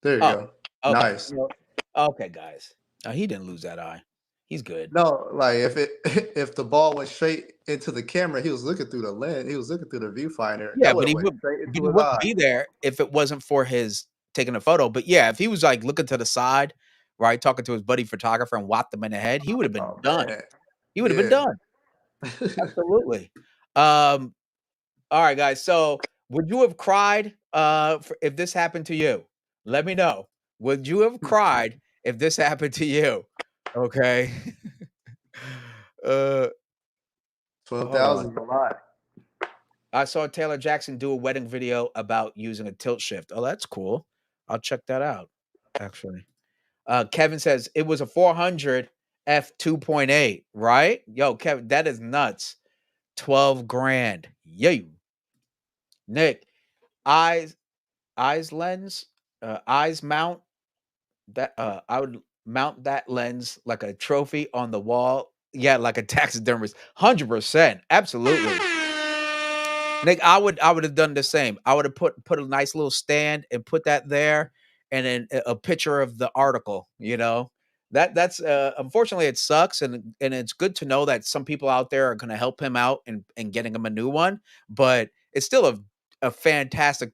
There you Oh, go. okay. Nice. Well, okay, guys. He didn't lose that eye. He's good. No, like if it if the ball went straight into the camera, he was looking through the lens. He was looking through the viewfinder. Yeah, That would have went straight but into he his wouldn't eye. be there if it wasn't for his taking a photo. But yeah, if he was like looking to the side, right, talking to his buddy photographer and whopped him in the head, he would have been Oh done. man. He would have been Yeah. done. Absolutely. Um, all right, guys. So would you have cried if this happened to you? Let me know. Would you have cried if this happened to you? Okay. uh Twelve hold on. thousand is a lot. I saw Taylor Jackson do a wedding video about using a tilt shift. Oh, that's cool. I'll check that out, actually. Kevin says it was a 400 f 2.8, right? Yo, Kevin, that is nuts. 12 grand. Yeah. Nick, eyes eyes lens, eyes mount that I would mount that lens like a trophy on the wall. Yeah, like a taxidermist. 100%. Absolutely. Nick, I would have done the same. I would have put a nice little stand and put that there, and then a picture of the article, you know? That's unfortunately it sucks, and it's good to know that some people out there are gonna help him out and getting him a new one, but it's still a fantastic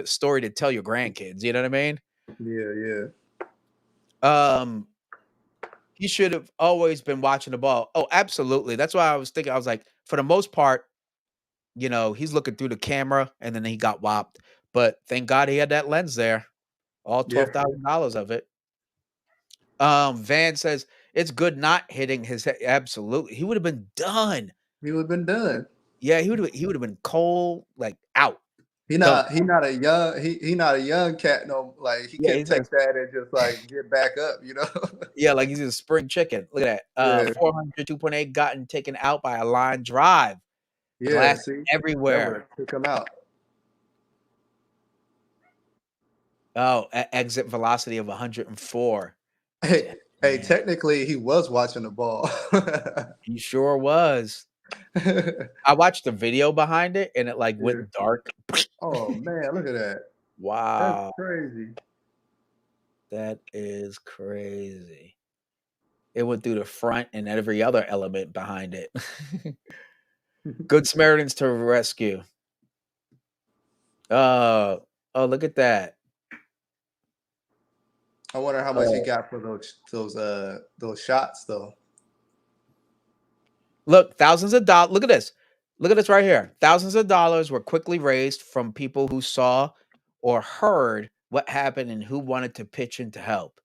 story to tell your grandkids, you know what I mean? Yeah, yeah. Um, he should have always been watching the ball. Oh, absolutely. That's why I was thinking, I was like, for the most part, he's looking through the camera and then he got whopped. But thank God he had that lens there, all Yeah, $12,000 of it. Van says it's good not hitting his head. Absolutely. He would have been done. he would have been done. Yeah, he would have been cold, like out, He done. not he not a young he not a young cat, no, like he Yeah, can he's like take that and just like get back up, you know? yeah, like he's a spring chicken. Look at that. Yeah, 400, 2.8 gotten taken out by a line drive. yeah, Glass see? That would everywhere. have took him out. Oh, exit velocity of 104. Hey, hey, Damn, technically he was watching the ball. he sure was. Yeah. I watched the video behind it and it, like, went dark. Oh man, look at that. That's Wow, crazy. that is crazy. It went through the front and every other element behind it. Good Samaritans to rescue. Oh, oh, look at that. I wonder how much he Oh. got for those shots though. Look, thousands of dollars. Look at this. Look at this right here. Thousands of dollars were quickly raised from people who saw or heard what happened and who wanted to pitch in to help.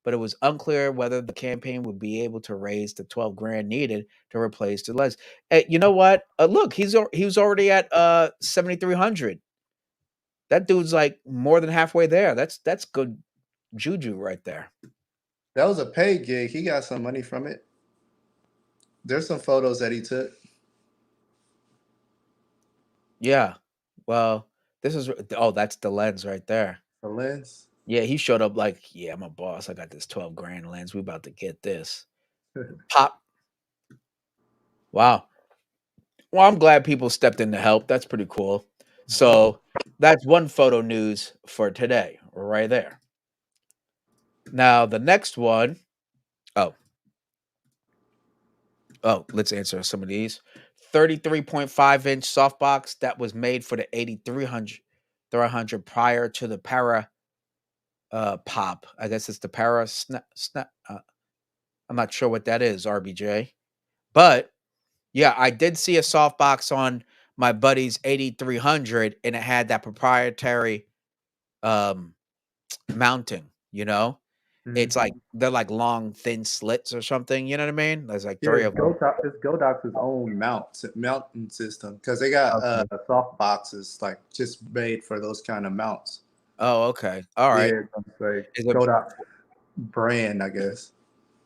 But it was unclear whether the campaign would be able to raise the 12 grand needed to replace the lens. Hey, you know what? Look, he was already at 7,300. That dude's like more than halfway there. That's good juju right there. That was a paid gig. He got some money from it. There's some photos that he took. Yeah. Well, this is oh, that's the lens right there. The lens. Yeah, he showed up like, "Yeah, I'm a boss. I got this 12 grand lens. We about to get this." Pop. Wow. Well, I'm glad people stepped in to help. That's pretty cool. So that's one photo news for today, right there. Now the next one, oh, let's answer some of these. 33.5-inch softbox that was made for the 8300 300 prior to the para pop. I guess it's the para snap. I'm not sure what that is, RBJ. But yeah, I did see a softbox on my buddy's 8300 and it had that proprietary um mounting, you know? It's Mhm. like they're like long thin slits or something, you know what I mean? There's like Yeah, 3 of them. It's Godox's own mounting system because they got Okay. soft boxes like just made for those kind of mounts. Oh, okay. All right. Yeah, it's like Is it Godox brand, I guess.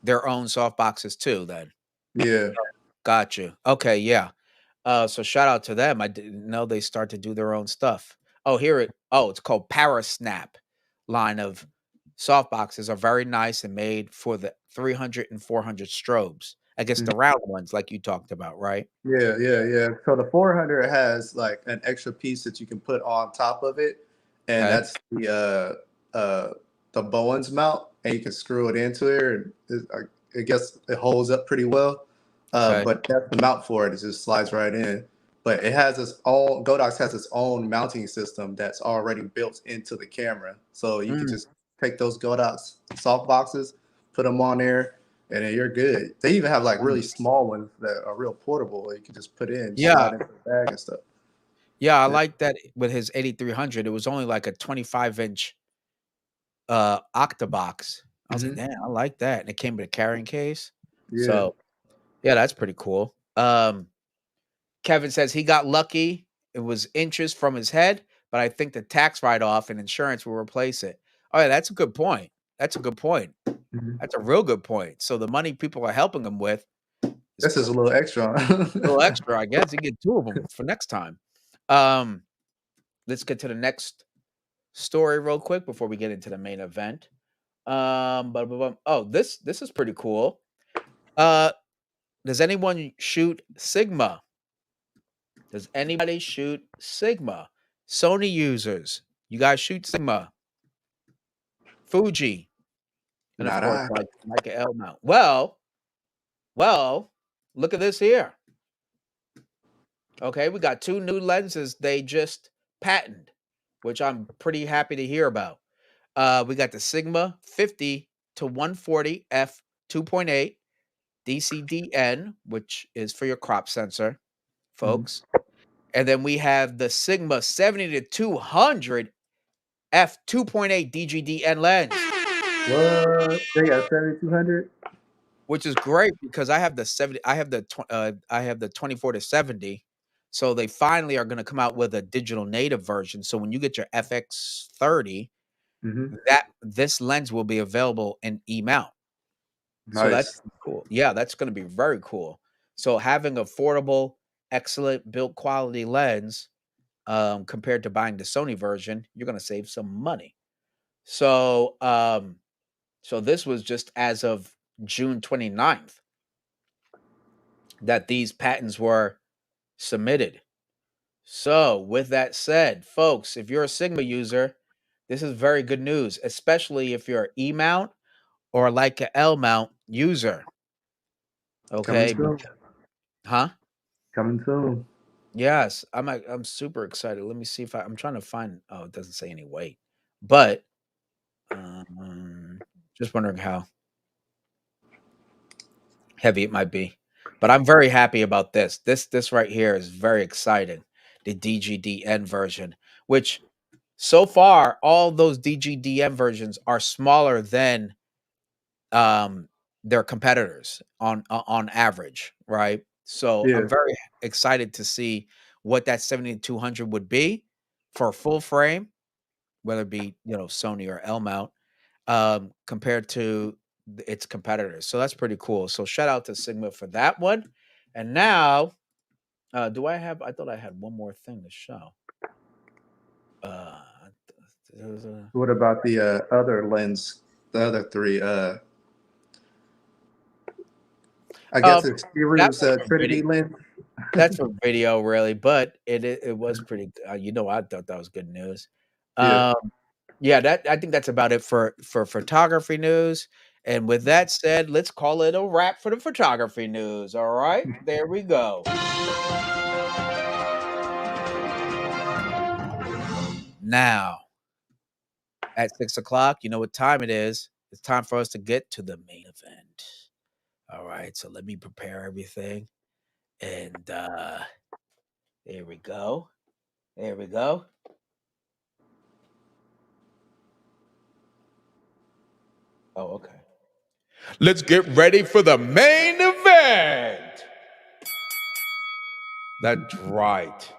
their own softboxes too then? Yeah. Got you. Okay, yeah. So shout out to them. I didn't know they start to do their own stuff. It's called Parasnap line of soft boxes are very nice and made for the 300 and 400 strobes. I guess the round ones like you talked about, right? Yeah, yeah, yeah. So the 400 has like an extra piece that you can put on top of it, and Okay. that's the Bowens mount, and you can screw it into it. And I guess it holds up pretty well. Okay. But that's the mount for it. It just slides right in. But it has its own. Godox has its own mounting system that's already built into the camera, so you can Mm, just take those Godox soft boxes, put them on there, and then you're good. They even have like really mm. small ones that are real portable. You can just put in, Yeah. slide into the bag and stuff. Yeah, I Yeah. like that with his 8300. It was only like a 25-inch octabox. I was like, Hmm. "Damn, I like that." And it came with a carrying case. Yeah. So, yeah, that's pretty cool. Kevin says he got lucky. It was inches from his head, but I think the tax write-off and insurance will replace it. Oh, yeah, that's a good point. That's a good point. Hmm. That's a real good point. So the money people are helping him with, It's This is a little extra. a little extra, I guess. You get 2 of them for next time. Um, let's get to the next story real quick before we get into the main event. Oh, this is pretty cool. Uh, does anyone shoot Sigma? Does anybody shoot Sigma? Sony users, you guys shoot Sigma, Fuji, and of Not course, I. like an L mount. Well, look at this here. Okay, we got 2 new lenses they just patented, which I'm pretty happy to hear about. We got the Sigma 50 to 140 f 2.8 DCDN, which is for your crop sensor, Mhm. folks. And then we have the Sigma 70 to 200 f 2.8 DGDN lens, What? They got 7,200? which is great because I have the 70, I have the 24 to 70. So they finally are going to come out with a digital native version. So when you get your FX30, Mhm. that this lens will be available in E mount. So that's Nice. cool. Yeah, that's gonna be very cool. So having affordable, excellent built quality lens, compared to buying the Sony version, you're gonna save some money. So, so this was just as of June 29th that these patents were submitted. So, with that said, folks, if you're a Sigma user, this is very good news, especially if you're an E mount or like a L mount user. Coming Okay, soon. huh? Coming soon. Yes, I'm super excited. Let me see if I'm trying to find. Oh, it doesn't say any weight, but um, just wondering how heavy it might be. But I'm very happy about this. This right here is very exciting. The DGDN version, which so far all those DGDN versions are smaller than um their competitors on average, right? So I'm Yeah. very excited to see what that 7200 would be for a full frame, whether it be, Sony or L mount, compared to its competitors. So that's pretty cool. So shout out to Sigma for that one. And now, do I have? I thought I had one more thing to show. Uh, there's a- What about the other lens? The other three? I um, guess it's that Kiru's one's for video. Trinity lens. That's for video, really, but it was pretty. I thought that was good news. Yeah. Um, yeah, that I think that's about it for photography news. And with that said, let's call it a wrap for the photography news. All right, there we go. Now at 6 o'clock, you know what time it is. It's time for us to get to the main event. All right, so let me prepare everything, and there we go. There we go. Oh, okay. Let's get ready for the main event. That's right.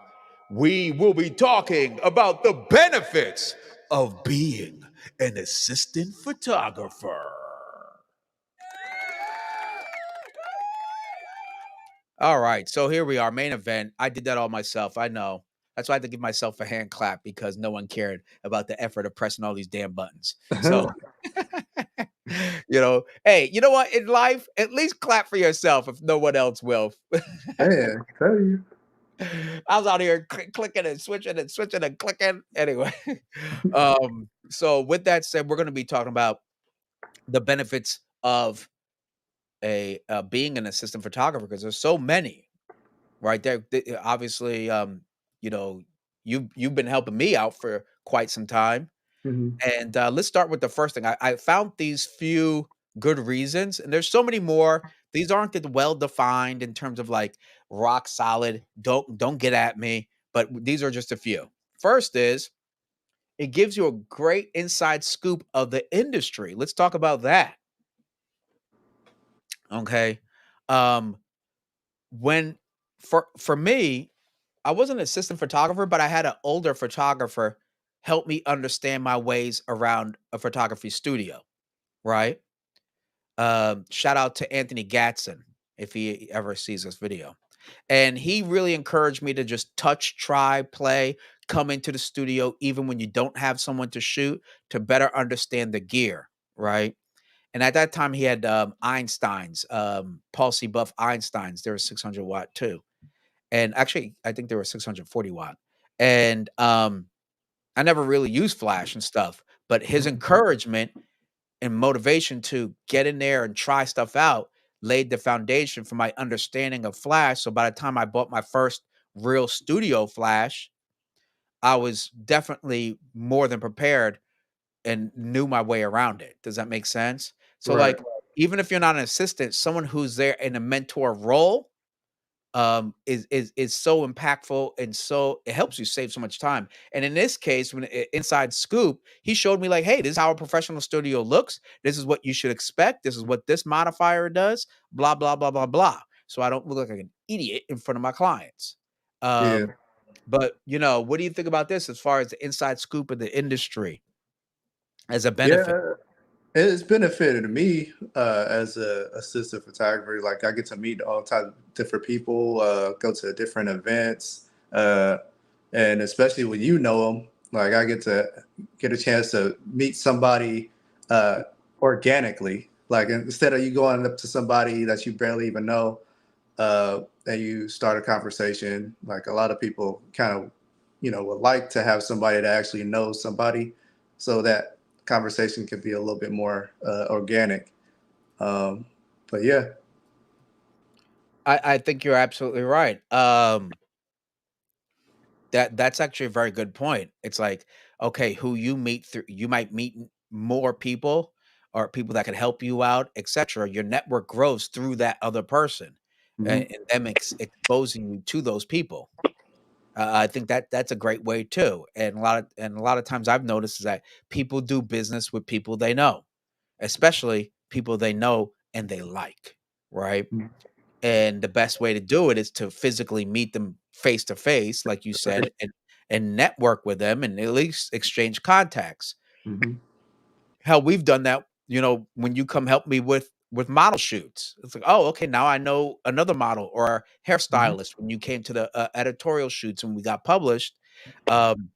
We will be talking about the benefits of being an assistant photographer. All right, so here we are, main event. I did that all myself. I know. That's why I had to give myself a hand clap because no one cared about the effort of pressing all these damn buttons. So, hey, you know what? In life, at least clap for yourself if no one else will. Man, tell you. I was out here clicking and switching and clicking. Anyway, so with that said, we're going to be talking about the benefits of a being an assistant photographer because there's so many, right? Obviously, you know, you've been helping me out for quite some time, Mhm. and let's start with the first thing. I found these few good reasons, and there's so many more. These aren't that well defined in terms of like rock solid. Don't get at me, but these are just a few. First is it gives you a great inside scoop of the industry. Let's talk about that. Okay. Um, when for me, I wasn't an assistant photographer, but I had an older photographer help me understand my ways around a photography studio, right? Shout out to Anthony Gatson. if he ever sees this video. And he really encouraged me to just touch, try, play, come into the studio even when you don't have someone to shoot to better understand the gear, right? And at that time, he had Einsteins, Paul C. Buff Einsteins. They were 600 watt too, and actually, I think they were 640 watt. And I never really used flash and stuff, but his Mhm. encouragement and motivation to get in there and try stuff out laid the foundation for my understanding of flash. So by the time I bought my first real studio flash, I was definitely more than prepared and knew my way around it. Does that make sense? So Right. like even if you're not an assistant, someone who's there in a mentor role is so impactful, and so it helps you save so much time. And in this case, when inside scoop, he showed me like, hey, this is how a professional studio looks. This is what you should expect. This is what this modifier does. Blah blah blah blah blah. So I don't look like an idiot in front of my clients. Yeah. But what do you think about this as far as the inside scoop of the industry as a benefit? Yeah. It's benefited me as a assistant photographer. Like I get to meet all types of different people, go to different events, and especially when you know them, like I get a chance to meet somebody uh, organically. Like instead of you going up to somebody that you barely even know, and you start a conversation. Like a lot of people kind of, would like to have somebody that actually knows somebody, so that conversation could be a little bit more organic. Um, but yeah, I think you're absolutely right. That's actually a very good point. It's like, okay, who you meet through you might meet more people or people that can help you out, etc. Your network grows through that other person, hmm and them exposing you to those people. I think that's a great way too. And a lot of times I've noticed is that people do business with people they know, especially people they know and they like, right? And the best way to do it is to physically meet them face to face, like you said, and network with them and at least exchange contacts. hmm Hell, we've done that, when you come help me with model shoots. It's like, "Oh, okay, now I know another model or hmm hairstylist." When you came to the, editorial shoots and we got published, um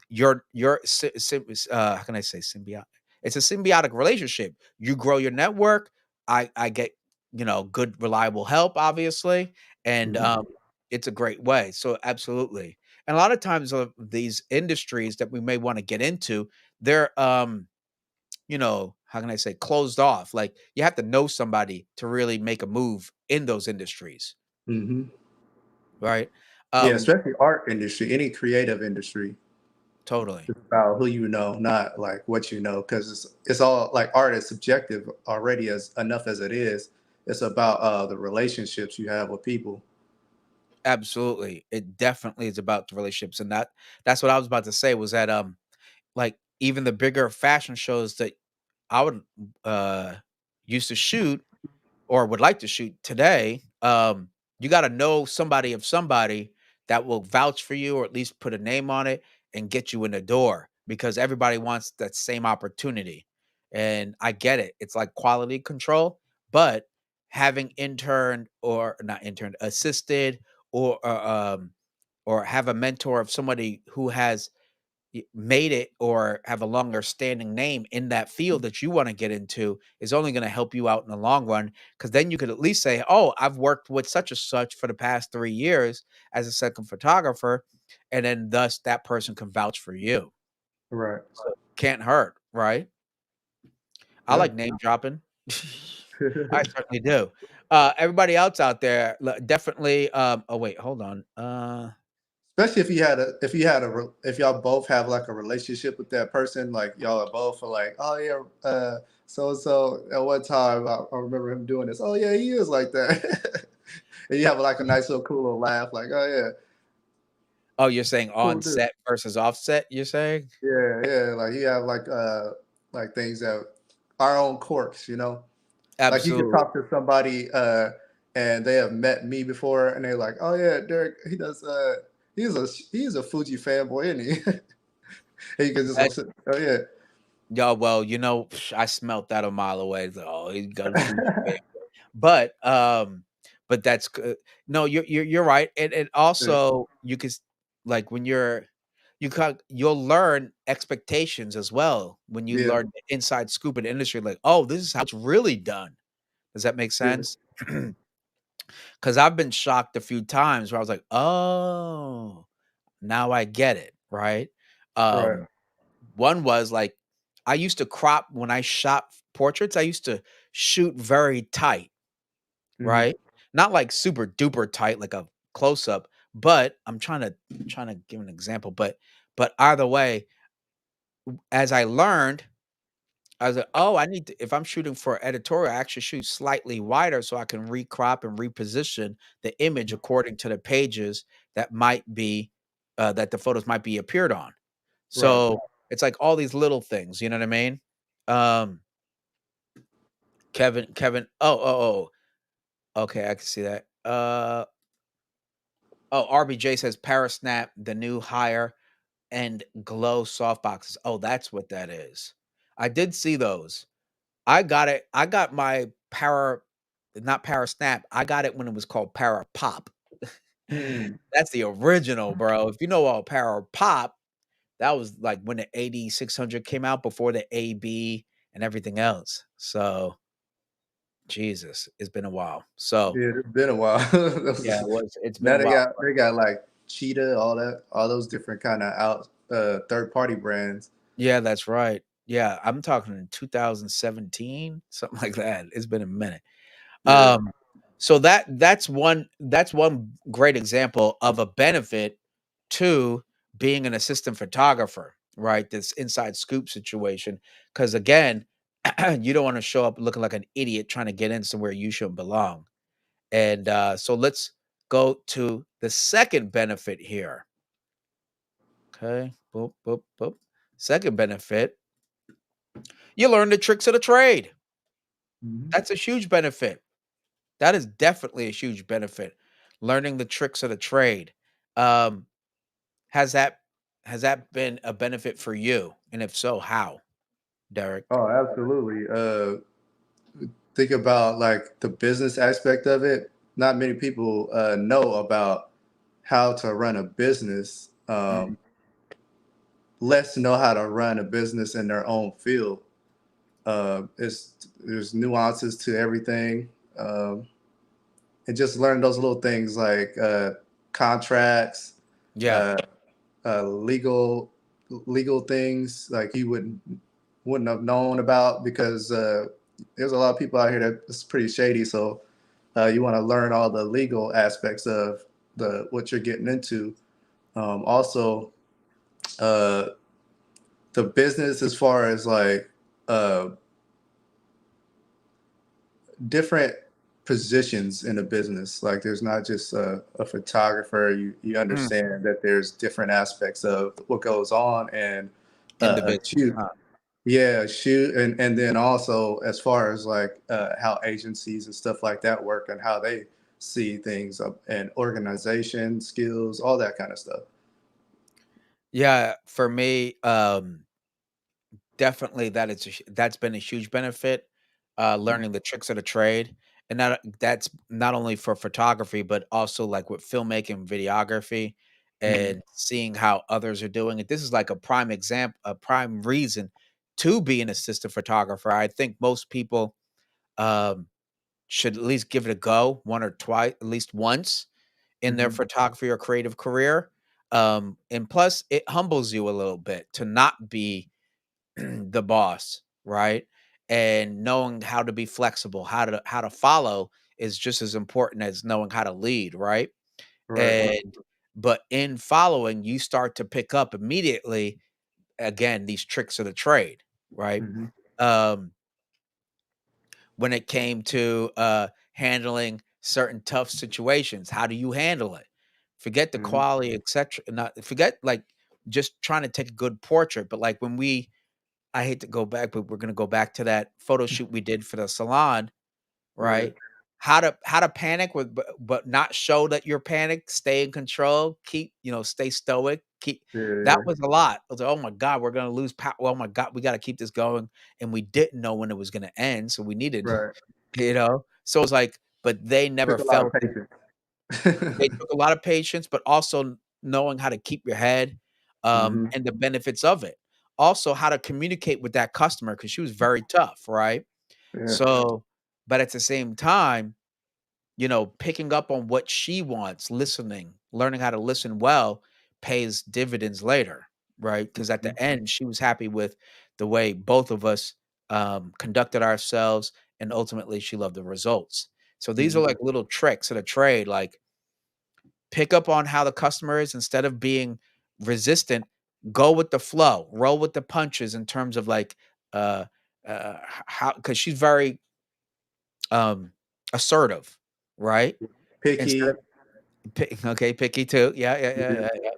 your how can I say symbiotic? It's a symbiotic relationship. You grow your network. I get good reliable help, obviously, and hmm it's a great way. So absolutely, and a lot of times of these industries that we may want to get into, they're how can I say closed off. Like you have to know somebody to really make a move in those industries, hmm right? Yeah, Um, especially art industry, any creative industry. totally. It's about who you know, not like what you know, because it's all like art is subjective already as enough as it is. It's about the relationships you have with people. Absolutely. It definitely is about the relationships, and that's what I was about to say was that, like, even the bigger fashion shows that I would, uh, used to shoot or would like to shoot today, you gotta know somebody of somebody that will vouch for you or at least put a name on it and get you in the door because everybody wants that same opportunity. And I get it. It's like quality control, but having interned or not interned, assisted or have a mentor of somebody who has made it or have a longer standing name in that field that you want to get into is only going to help you out in the long run because then you could at least say, oh, I've worked with such and such for the past 3 years as a second photographer, and then thus that person can vouch for you. Right. So can't hurt, right? I Yeah. like name dropping. I certainly do. Everybody else out there, definitely. Oh wait, hold on. Especially if y'all both have like a relationship with that person, like y'all are both are like, oh yeah, so and so at one time I remember him doing this. Oh yeah, he is like that. And you have like a nice little cool little laugh, like, oh yeah, Oh, you're saying on cool dude. set versus offset. You're saying Yeah, yeah. Like you have like things that our own quirks, Like you could absolutely. talk to somebody and they have met me before and they're like, oh yeah, Derek, he does he's a Fuji fanboy, isn't he? And you can just listen. Oh yeah. Yeah, well, I smelt that a mile away. It's like, "Oh, he's got a Fuji fan." But, but that's good. No, you're right, and Yeah, also you could like, when you'll learn expectations as well when you yeah, learn the inside scoop in the industry, like, "Oh, this is how it's really done." Does that make yeah, sense? Because 'Cause I've been shocked a few times where I was like, "Oh, now I get it," right? right. Um, one was, like, I used to crop when I shot portraits, I used to shoot very tight. Mhm, Right? Not like super duper tight, like a close up, but I'm trying to give an example, but either way, as I learned, I was like, "Oh, I need to if I'm shooting for editorial, I actually shoot slightly wider so I can recrop and reposition the image according to the pages that might be that the photos might be appeared on." right. So, it's like all these little things, you know what I mean? Um, Kevin okay, I can see that. Oh, RBJ says Parasnap, the new hire, and Glow softboxes. Oh, that's what that is. I did see those. I got it. I got my not Parasnap. I got it when it was called Para Pop. Mm, That's the original, bro. If you know all Para Pop, that was like when the 8600 came out before the AB and everything else. So, Jesus, it's been a while. So, yeah, it's been a while. yeah, it's been Now a while. they got, like, Cheetah, all that all those different kinda third party brands. Yeah, that's right. Yeah, I'm talking in 2017, something like that. It's been a minute. Yeah. Um, so that's one great example of a benefit to being an assistant photographer, right? This inside scoop situation. Because again, you don't want to show up looking like an idiot trying to get in somewhere you shouldn't belong. And so let's go to the second benefit here. Okay. Boop, boop, boop. Second benefit, you learn the tricks of the trade. Mhm. That's a huge benefit. That is definitely a huge benefit. Learning the tricks of the trade. Um, has that has that been a benefit for you? And if so, how, Derek? Oh, absolutely. Think about, like, the business aspect of it. Not many people, know about how to run a business, Mhm. less know how to run a business in their own field. There's nuances to everything, and just learn those little things like contracts, Yeah, uh, legal things like you wouldn't have known about because there's a lot of people out here that's pretty shady. So you want to learn all the legal aspects of the what you're getting into. Also, uh, the business as far as like uh, different positions in a business. Like there's not just a photographer. You mm, understand that there's different aspects of what goes on and in the a business, shoot. huh? Yeah, shoot, and then also as far as like how agencies and stuff like that work and how they see things and organization skills, all that kind of stuff. Yeah, for me, definitely that's been a huge benefit, learning the tricks of the trade, and that's not only for photography, but also, like, with filmmaking, videography, Mhm. and seeing how others are doing it. This is like a prime example, a prime reason to be an assistant photographer. I think most people, um, should at least give it a go 1 or twice, at least once in their Mhm. photography or creative career, and plus, it humbles you a little bit to not be the boss, right? And knowing how to be flexible, how to follow is just as important as knowing how to lead, right? Right. And but in following, you start to pick up immediately again these tricks of the trade, right? Mhm. Um, when it came to handling certain tough situations, how do you handle it? Forget the Mhm. quality, etc. Not forget like just trying to take a good portrait, but like when we I hate to go back, but we're gonna go back to that photo shoot we did for the salon, Right. right? How to panic with but not show that you're panicked, stay in control, stay stoic, keep Yeah. that Yeah. was a lot. I was like, "Oh my god, we're gonna lose power. Oh my god, we gotta keep this going." And we didn't know when it was gonna end, so we needed, Right. you know? So it's like, but they never Took a lot felt of patience. they took a lot of patience, but also knowing how to keep your head, Mhm. and the benefits of it. Also, how to communicate with that customer because she was very tough, right? Yeah. So, but at the same time, picking up on what she wants, listening, learning how to listen well pays dividends later, right? Because at Mhm. the end, she was happy with the way both of us conducted ourselves, and ultimately, she loved the results. So these are Mhm. like little tricks of the trade, like pick up on how the customer is instead of being resistant, go with the flow, roll with the punches in terms of like uh how because she's very um assertive, right? Instead of Picky. okay, picky too. Yeah, yeah, yeah, Yeah. yeah,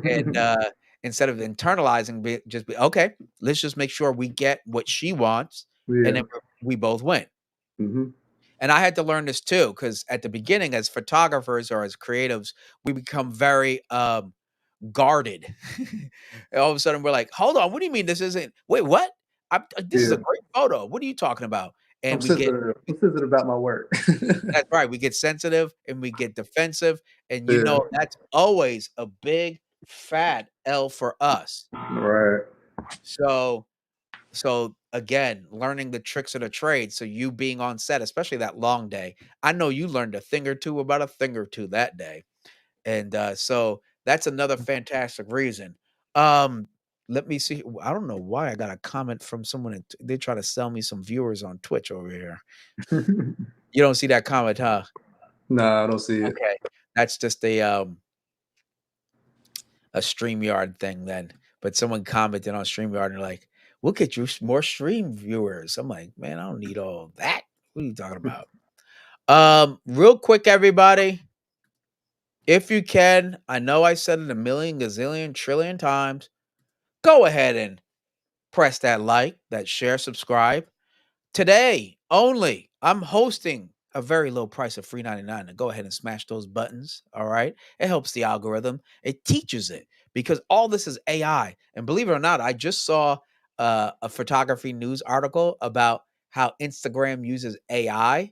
yeah. And instead of internalizing, just be okay, let's just make sure we get what she wants, and then Yeah. we both win. Mhm. And I had to learn this too, because at the beginning, as photographers or as creatives, we become very guarded. And all of a sudden, we're like, "Hold on, what do you mean this isn't wait, what? This is a Yeah. great photo. What are you talking about?" And we get I'm sensitive about my work. that's right, we get sensitive and we get defensive, and Yeah. that's always a big fat L for us. Right. So again, learning the tricks of the trade, so you being on set, especially that long day, I know you learned a thing or two about a thing or two that day. And, so that's another fantastic reason. Um, let me see. I don't know why I got a comment from someone they try to sell me some viewers on Twitch over here. You don't see that comment, huh? Nah, I don't see it. Okay. That's just a StreamYard thing then. But someone commented on StreamYard and they're like, "We'll get you more stream viewers." I'm like, "Man, I don't need all that. What are you talking about?" Real quick, everybody, if you can, I know I said it a million, gazillion, trillion times. Go ahead and press that like, that share, subscribe. Today only, I'm hosting a very low price of $3.99 to go ahead and smash those buttons. All right. It helps the algorithm, it teaches it because all this is AI. And believe it or not, I just saw a photography news article about how Instagram uses AI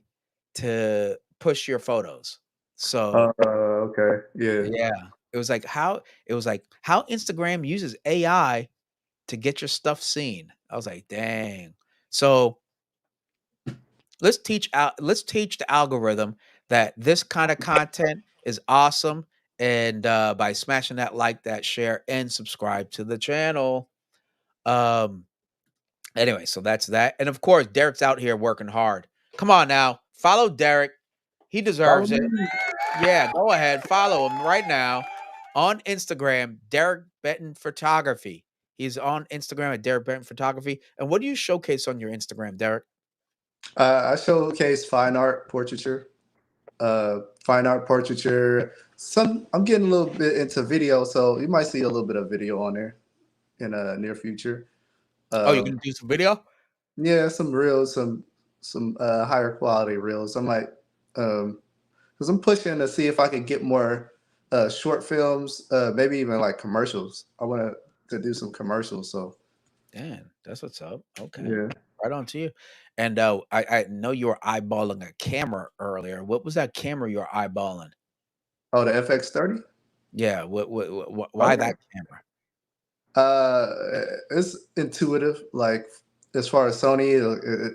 to push your photos. So, Okay. Yeah. yeah, it was like how Instagram uses AI to get your stuff seen. I was like, "Dang." So, let's teach the algorithm that this kind of content is awesome, and by smashing that like, that share, and subscribe to the channel. Um anyway, so that's that. And of course, Derek's out here working hard. Come on now, follow Derek. He Follow deserves it. me. Yeah, go ahead, follow him right now on Instagram, Derek Benton Photography. He's on Instagram at Derek Benton Photography. And what do you showcase on your Instagram, Derek? I showcase fine art portraiture. Some I'm getting a little bit into video, so you might see a little bit of video on there in a near future. Oh, you're Um, gonna do some video? yeah, some reels, some higher quality reels. I might because I'm pushing to see if I could get more short films, maybe even like commercials. I want to do some commercials. So Damn, that's what's up. Okay. yeah. Right on to you. And I know you were eyeballing a camera earlier. What was that camera you were eyeballing? Oh, the FX30. Yeah, why Okay. that camera? Uh, it's intuitive. Like as far as Sony,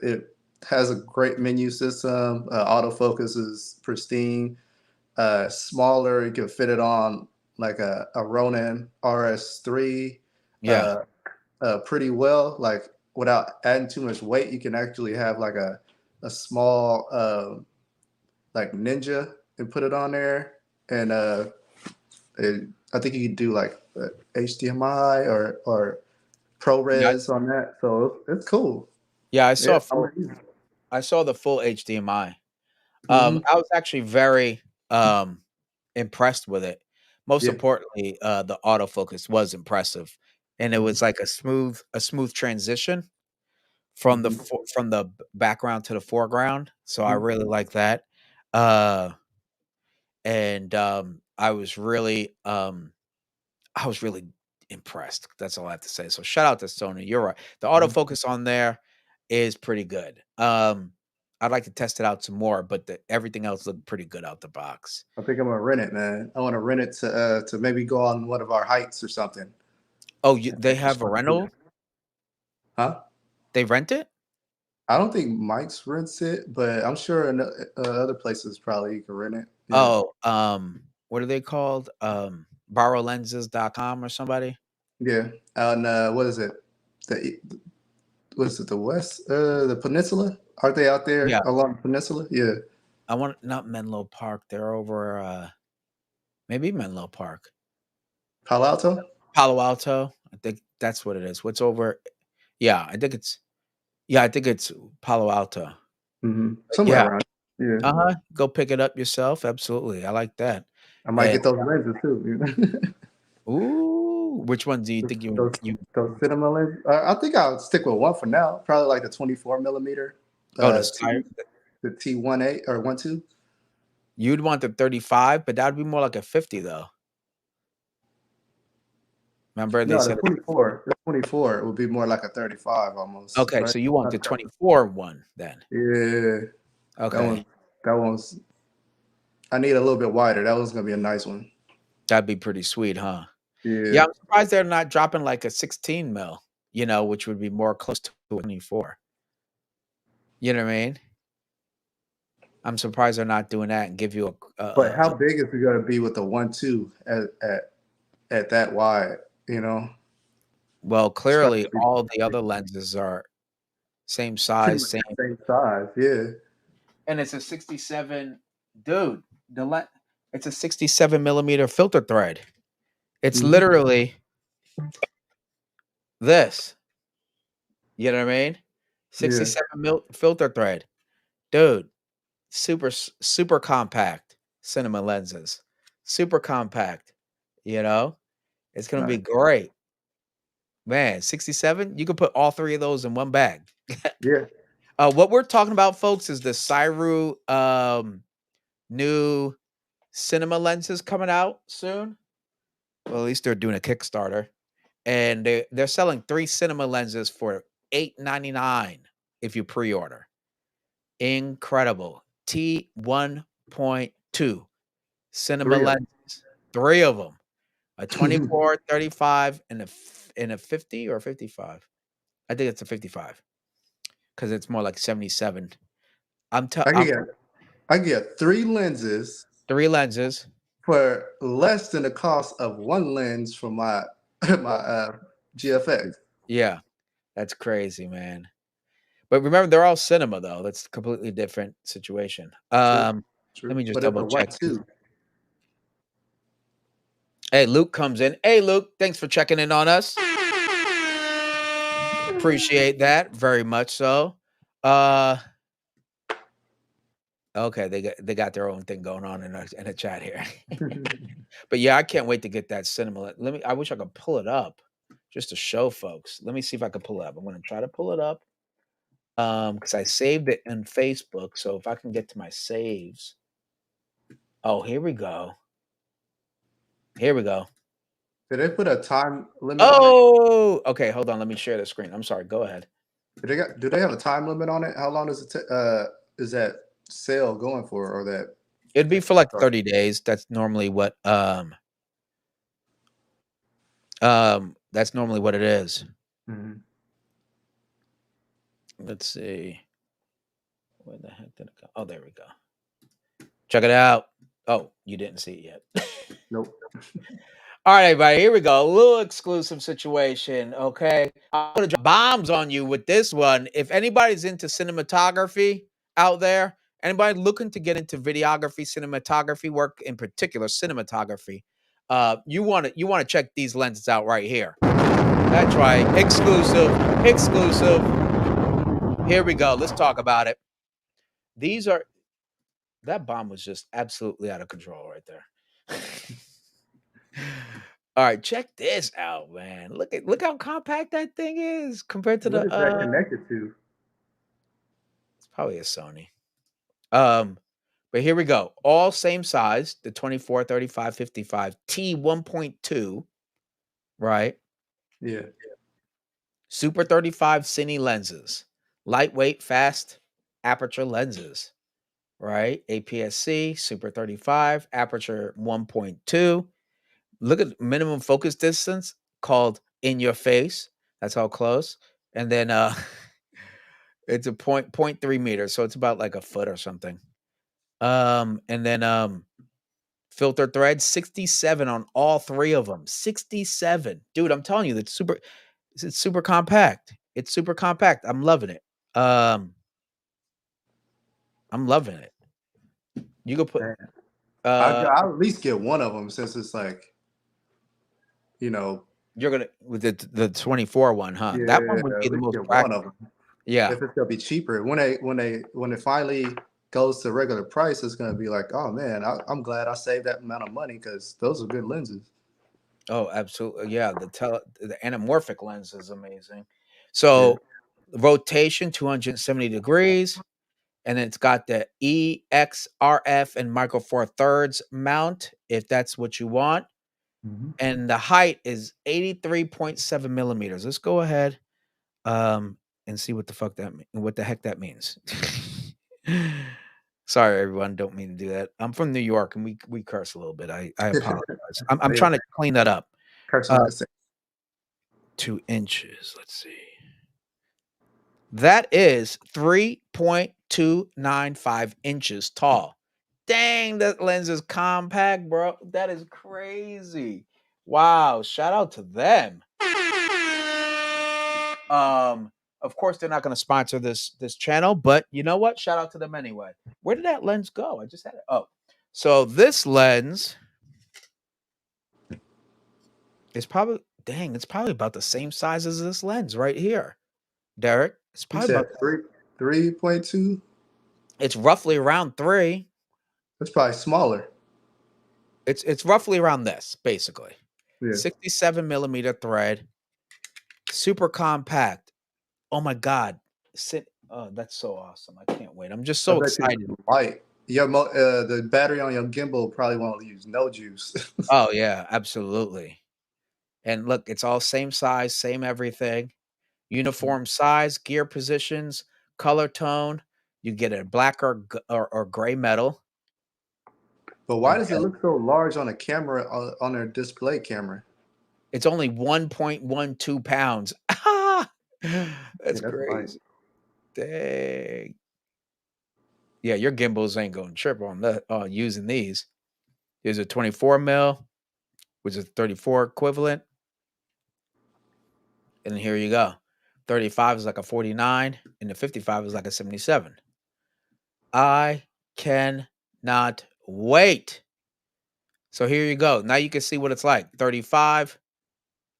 it has a great menu system. Autofocus is pristine. Smaller, you can fit it on like a Ronin RS3 Yeah. uh, pretty well. Like without adding too much weight, you can actually have like a small like Ninja and put it on there, and I think you can do like HDMI or Yeah. ProRes on that. So it's cool. Yeah, Yeah, I'm gonna use it. I saw the full HDMI. Hmm. I was actually very impressed with it. Most Yeah. importantly, the autofocus was impressive, and it Hmm. was like a smooth transition from Hmm. from the background to the foreground. So I Hmm. really like that. Uh, and I was really impressed. That's all I have to say. So shout out to Sony. You're right. The Hmm. autofocus on there is pretty good. I'd like to test it out some more, but everything else looked pretty good out the box. I think I'm gonna rent it, man. I want to rent it to maybe go on one of our hikes or something. Oh, And they just have a show the video. rental? Huh? They rent it? I don't think Mike's rents it, but I'm sure in other places probably you can rent it. Yeah. Oh, what are they called? Borrowlenses.com or somebody? Yeah. And what is it? The what is it? The West, the Peninsula? Aren't they out there Yeah. along the peninsula? Yeah. I want not Menlo Park. They're over maybe Menlo Park. Palo Alto? Palo Alto. I think that's what it is. What's over? Yeah, I think it's Palo Alto. Somewhere Yeah. around. Yeah. Uh-huh. Go pick it up yourself. Absolutely. I like that. I might And get those lenses too. You know? ooh, which one do you think those cinema lenses. I think I'll stick with one for now. Probably like the 24 millimeter, oh the T, the T18 or 12. you'd want the 35, but that would be more like a 50 though. Remember they No, the said 24. The 24 would be more like a 35 almost, okay, right? so you want the 24 one then. Yeah, that Okay. one. That one's. I need a little bit wider. That one's gonna be a nice one. That'd be pretty sweet, huh? Yeah, Yeah, I'm surprised they're not dropping like a 16 mil, which would be more close to a 24. You know what I mean? I'm surprised they're not doing that and give you but how big is it gonna be with the 1.2 at that wide? You know, well, it's gonna clearly be all the other lenses are same pretty size, much same the same size. Yeah. and it's a 67 dude, it's a 67 millimeter filter thread. It's Hmm. literally this. You know what I mean? Yeah. 67 filter thread. Dude, super compact cinema lenses. Super compact, you know? It's gonna be Nice. great. Man, 67, you could put all 3 of those in one bag. Yeah. What we're talking about, folks, is the Cyru, new cinema lenses coming out soon. Well, at least they're doing a Kickstarter, and they're selling 3 cinema lenses for $8.99 if you pre-order. Incredible. T1.2 cinema Three of lenses, 3 of them, a 24, 35, and a 50 or 55. I think it's a 55 because it's more like 77. I can I'm get I can get three lenses 3 lenses. for less than the cost of one lens for my my GFX. Yeah, that's crazy, man. But remember, they're all cinema though. That's a completely different situation. True, Let true. me just But it's double a one check. two. Hey, Luke comes in. Hey, Luke, thanks for checking in on us. Appreciate that very much so. Uh, okay, they got their own thing going on in a chat here. But yeah, I can't wait to get that cinema. I wish I could pull it up just to show folks. Let me see if I can pull it up. I'm gonna try to pull it up. Because I saved it in Facebook. So if I can get to my saves. Oh, here we go. Here we go. Did they put a time limit on it? Oh, okay. Hold on. Let me share the screen. I'm sorry. Go ahead. Do they have a time limit on it? How long is that sale going for, or that It'd be that for like Kickstarter? 30 days. That's normally what it is. Mhm. Let's see. Where the heck did it go? Oh, there we go. Check it out. Oh, you didn't see it yet. Nope. All right, everybody, here we go. A little exclusive situation, okay? I'm gonna drop bombs on you with this one. If anybody's into cinematography out there, anybody looking to get into videography, cinematography work in particular, cinematography, you wanna check these lenses out right here. That's right, exclusive, exclusive. Here we go. Let's talk about it. These are that bomb was just absolutely out of control right there. All right, check this out, man. Look how compact that thing is compared to What the is that connected to? it's probably a Sony. Um, but here we go. All same size, the 24, 35, 55 T1.2, right? Yeah. Super 35 cine lenses. Lightweight, fast, aperture lenses, right? APS-C, Super 35, aperture 1.2. Look at minimum focus distance called in your face. That's how close. And then it's a point 0.3 meters, so it's about like a foot or something. And then filter thread 67 on all three of them. 67. Dude, I'm telling you, it's super compact. It's super compact. I'm loving it. Um, I'm loving it. You could put Man, uh I'll at least get one of them since it's like, you know, you're gonna with the 24 one, huh? That one yeah, would be at the least most get one of practical. them. Yeah. If it's gonna be cheaper, when it finally goes to regular price, it's gonna be like, oh man, I'm glad I saved that amount of money because those are good lenses. Oh, absolutely. Yeah, the anamorphic lens is amazing. Yeah. So rotation 270 degrees, and then it's got the EXRF and micro four thirds mount if that's what you want. Mhm. And the height is 83.7 millimeters. Let's go ahead and see what the heck that means. Sorry, everyone. Don't mean to do that. I'm from New York and we curse a little bit. I apologize. I'm Yeah, trying to clean that up. cursing Uh like a saint. 2 inches. Let's see. That is 3.295 inches tall. Dang, that lens is compact, bro. That is crazy. Wow. Shout out to them. Um, of course, they're not going to sponsor this channel, but you know what? Shout out to them anyway. Where did that lens go? I just had it. Oh, so this lens is probably dang. It's probably about the same size as this lens right here, Derek. It's You probably about. said 3.2. It's roughly around 3. That's probably smaller. It's roughly around this, basically. Yeah. 67 millimeter thread, super compact. Oh my god. Oh, that's so awesome. I can't wait. I'm just I so bet you excited. it's light. The battery on your gimbal probably won't use no juice. Oh yeah, absolutely. And look, it's all same size, same everything. Uniform size, gear positions, color tone. You get a black or gray metal. But why does it Okay. look so large on a camera on a display camera? It's only 1.12 pounds. Yeah, That's that's light. crazy. Dang. Yeah, your gimbals ain't going to trip on that using these. There's a 24 mil, which is 34 equivalent, and here you go. 35 is like a 49, and the 55 is like a 77. I cannot wait. So here you go. Now you can see what it's like. 35.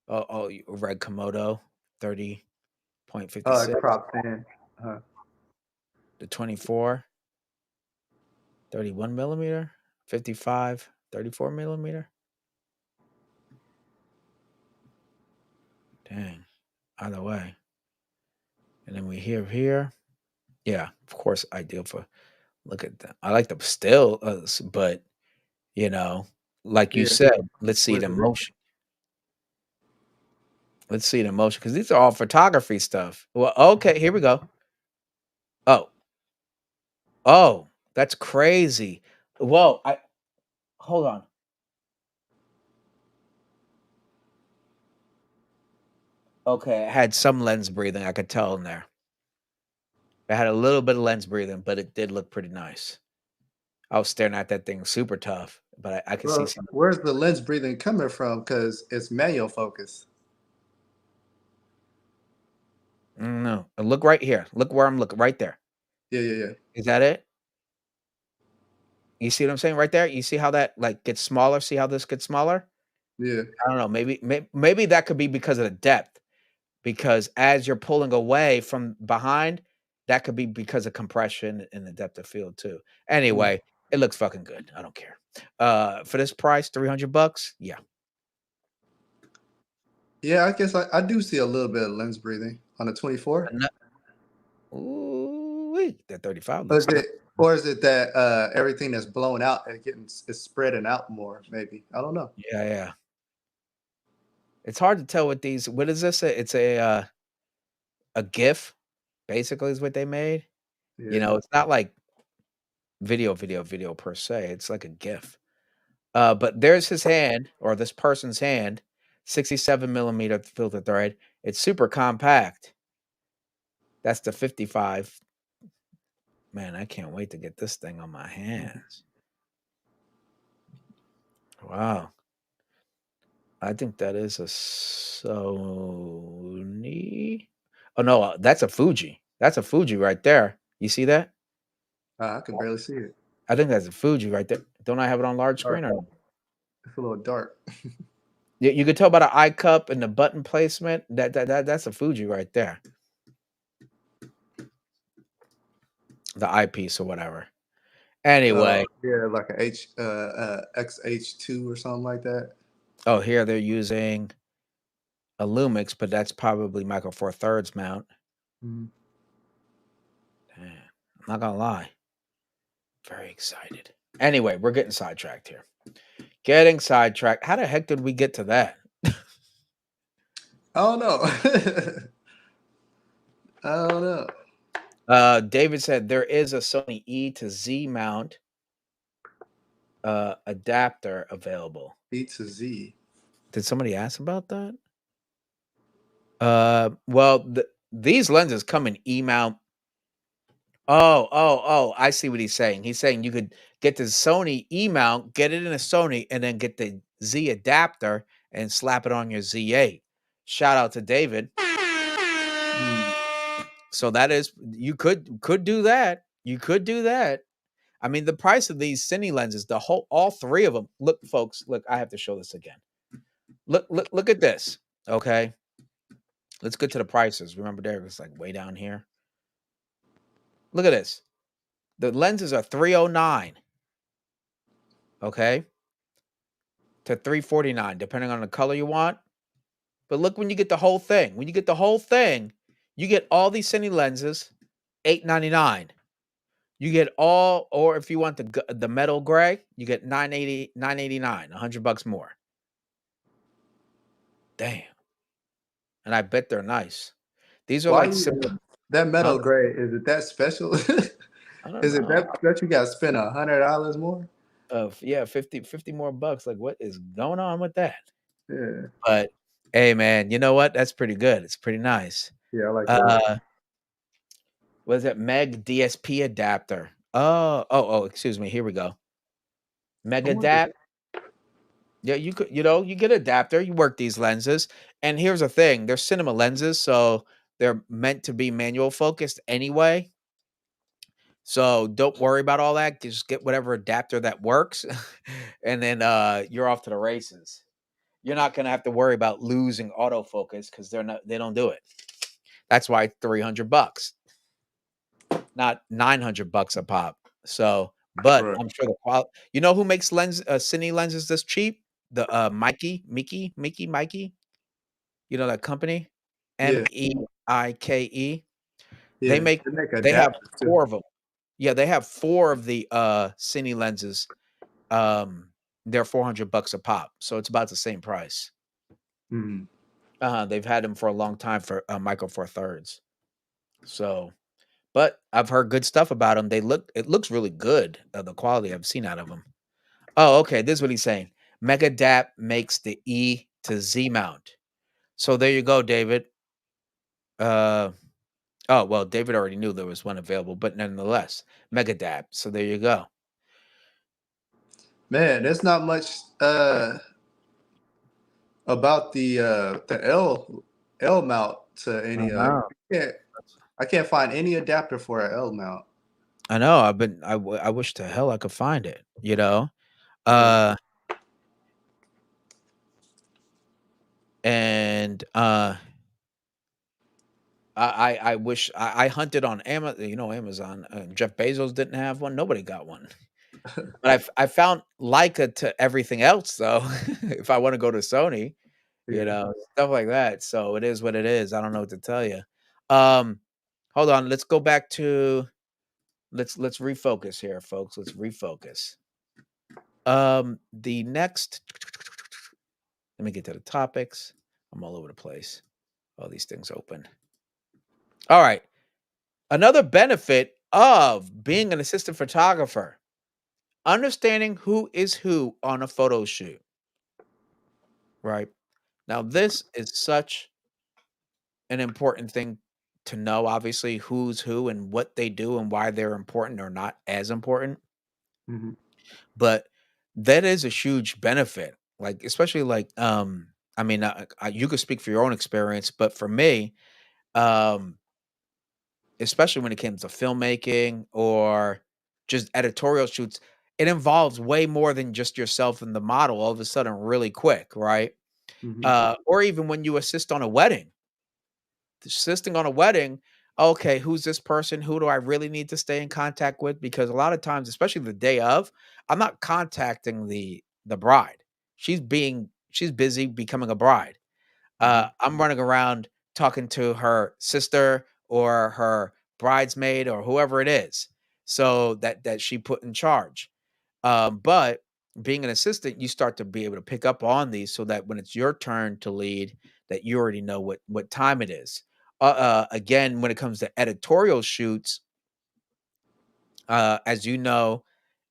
Red Komodo, Oh, it 30.56. crops in. Uh, The 24, 31 millimeter. 55, 34 millimeter. Dang. Either way. And then we here. Yeah, of course, ideal for look at that. I like the still, but you know, like you yeah. said, let's see Where's the the video? motion. Let's see the motion because these are all photography stuff. Well, okay, here we go. Oh, oh, that's crazy. Whoa, I hold on. Okay, I had some lens breathing. I could tell in there. I had a little bit of lens breathing, but it did look pretty nice. I was staring at that thing super tough, but I could see Well, some. where's the lens breathing coming from? Because it's manual focus. No, look right here. Look where I'm looking. Right there. Yeah, yeah, yeah. Is that it? You see what I'm saying right there? You see how that, like, gets smaller? See how this gets smaller? Yeah. I don't know, maybe that could be because of the depth, because as you're pulling away from behind, that could be because of compression and the depth of field too. Mm. Anyway, it looks fucking good. I don't care. For this price, 300 bucks? Yeah. Yeah, I guess I do see a little bit of lens breathing on the 24. Ano Ooh-wee, that 35 Or looks is nice. it that everything that's blown out and getting is spreading out more? Maybe I don't know. Yeah, yeah. It's hard to tell with these what is this? It's a GIF, basically is what they made. Yeah. It's not like video per se. It's like a GIF. But there's his hand or this person's hand, 67 millimeter filter thread. It's super compact. That's the 55. Man, I can't wait to get this thing on my hands. Wow. I think that is a Sony. Oh no, that's a Fuji. That's a Fuji right there. You see that? I can barely see it. I think that's a Fuji right there. Don't I have it on large Dark. screen or no? It's a little dark. You could tell by the eye cup and the button placement. That's a Fuji right there. The eyepiece or whatever. Anyway, Yeah, like a XH2 or something like that. oh here they're using a Lumix, but that's probably Micro Four Thirds mount. Mhm. Damn, I'm not gonna lie. Very excited. Anyway, we're getting sidetracked here. Getting sidetracked. How the heck did we get to that? I don't know. I don't know. David said there is a Sony E to Z mount adapter available. E to Z. Did somebody ask about that? Well, these lenses come in E mount. Oh, I see what he's saying. He's saying you could get the Sony E mount, get it in a Sony, and then get the Z adapter and slap it on your Z8. Shout out to David. Mm. So that is you could do that. You could do that. I mean, the price of these cine lenses, all three of them. Look, folks, look, I have to show this again. Look at this. Okay. Let's get to the prices. Remember there was like way down here. Look at this. The lenses are 309, okay, to 349, depending on the color you want. But look when you get the whole thing. When you get the whole thing, you get all these cine lenses, 899. You get all, or if you want the metal gray, you get 980, 989, $100 more. Damn. And I bet they're nice. These are Why like you simple, that huh? metal gray? Is it that special? I don't Is it know. that you got to spend $100 more? Yeah, 50 more bucks. Like, what is going on with that? Yeah, But hey, man, you know what? That's pretty good. It's pretty nice. yeah, I like those. Uh, what is that? Meg DSP adapter. Excuse me. Here we go. Meg I wonder. Adapt. Yeah, you get adapter. You work these lenses, and here's the thing: they're cinema lenses, so they're meant to be manual focused anyway. So don't worry about all that. Just get whatever adapter that works, and then you're off to the races. You're not gonna have to worry about losing autofocus because they don't do it. That's why it's $300, not $900 a pop. So, but Right. I'm sure the quality. You know who makes cine lenses this cheap? The Mikey. You know that company, Yeah, Meike. They yeah. make They make they have adapters too. four of them. Yeah, they have four of the cine lenses. Um, they're $400 a pop, so it's about the same price. Mhm. They've had them for a long time for Micro Four Thirds. So, but I've heard good stuff about them. It looks really good. The quality I've seen out of them. Oh, okay. This is what he's saying. Megadap makes the E to Z mount. So there you go, David. Uh, oh well, David already knew there was one available, but nonetheless, Megadap. So there you go. Man, there's not much about the L mount to I any like know. you can't I can't find any adapter for an L mount. I know. I wish to hell I could find it. Yeah. Uh, and I wish I hunted on Amazon. Amazon. Jeff Bezos didn't have one. Nobody got one. But I found Leica to everything else though. If I want to go to Sony, Yeah. stuff like that. So it is what it is. I don't know what to tell you. Um, hold on. Let's go back to let's refocus here, folks. Let's refocus. The next. Let me get to the topics. I'm all over the place. All these things open. All right. Another benefit of being an assistant photographer, understanding who is who on a photo shoot, right? Now, this is such an important thing to know, obviously, who's who and what they do and why they're important or not as important. Mhm, But that is a huge benefit. Like, especially like, I mean, you could speak for your own experience, but for me, um, especially when it comes to filmmaking or just editorial shoots, it involves way more than just yourself and the model all of a sudden really quick, right? mhm, Or even when you assist on a wedding, assisting on a wedding, okay, who's this person? Who do I really need to stay in contact with? Because a lot of times, especially the day of, I'm not contacting the bride. She's busy becoming a bride. mhm. I'm running around talking to her sister or her bridesmaid or whoever it is, so that she put in charge. But being an assistant, you start to be able to pick up on these so that when it's your turn to lead, that you already know what time it is. Again, when it comes to editorial shoots, as you know,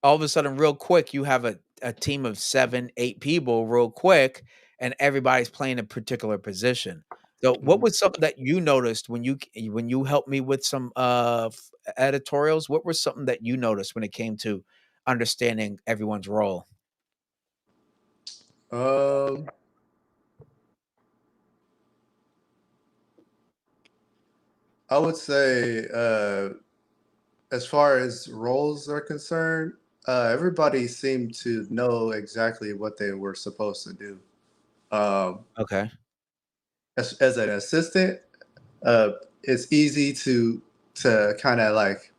all of a sudden, real quick, you have a team of 7, 8 people real quick, and everybody's playing a particular position. So, what Mhm. was something that you noticed when you helped me with some editorials? What was something that you noticed when it came to understanding everyone's role? Um, I would say, as far as roles are concerned, everybody seemed to know exactly what they were supposed to do. Um, Okay. as an assistant, uh, it's easy to kind of like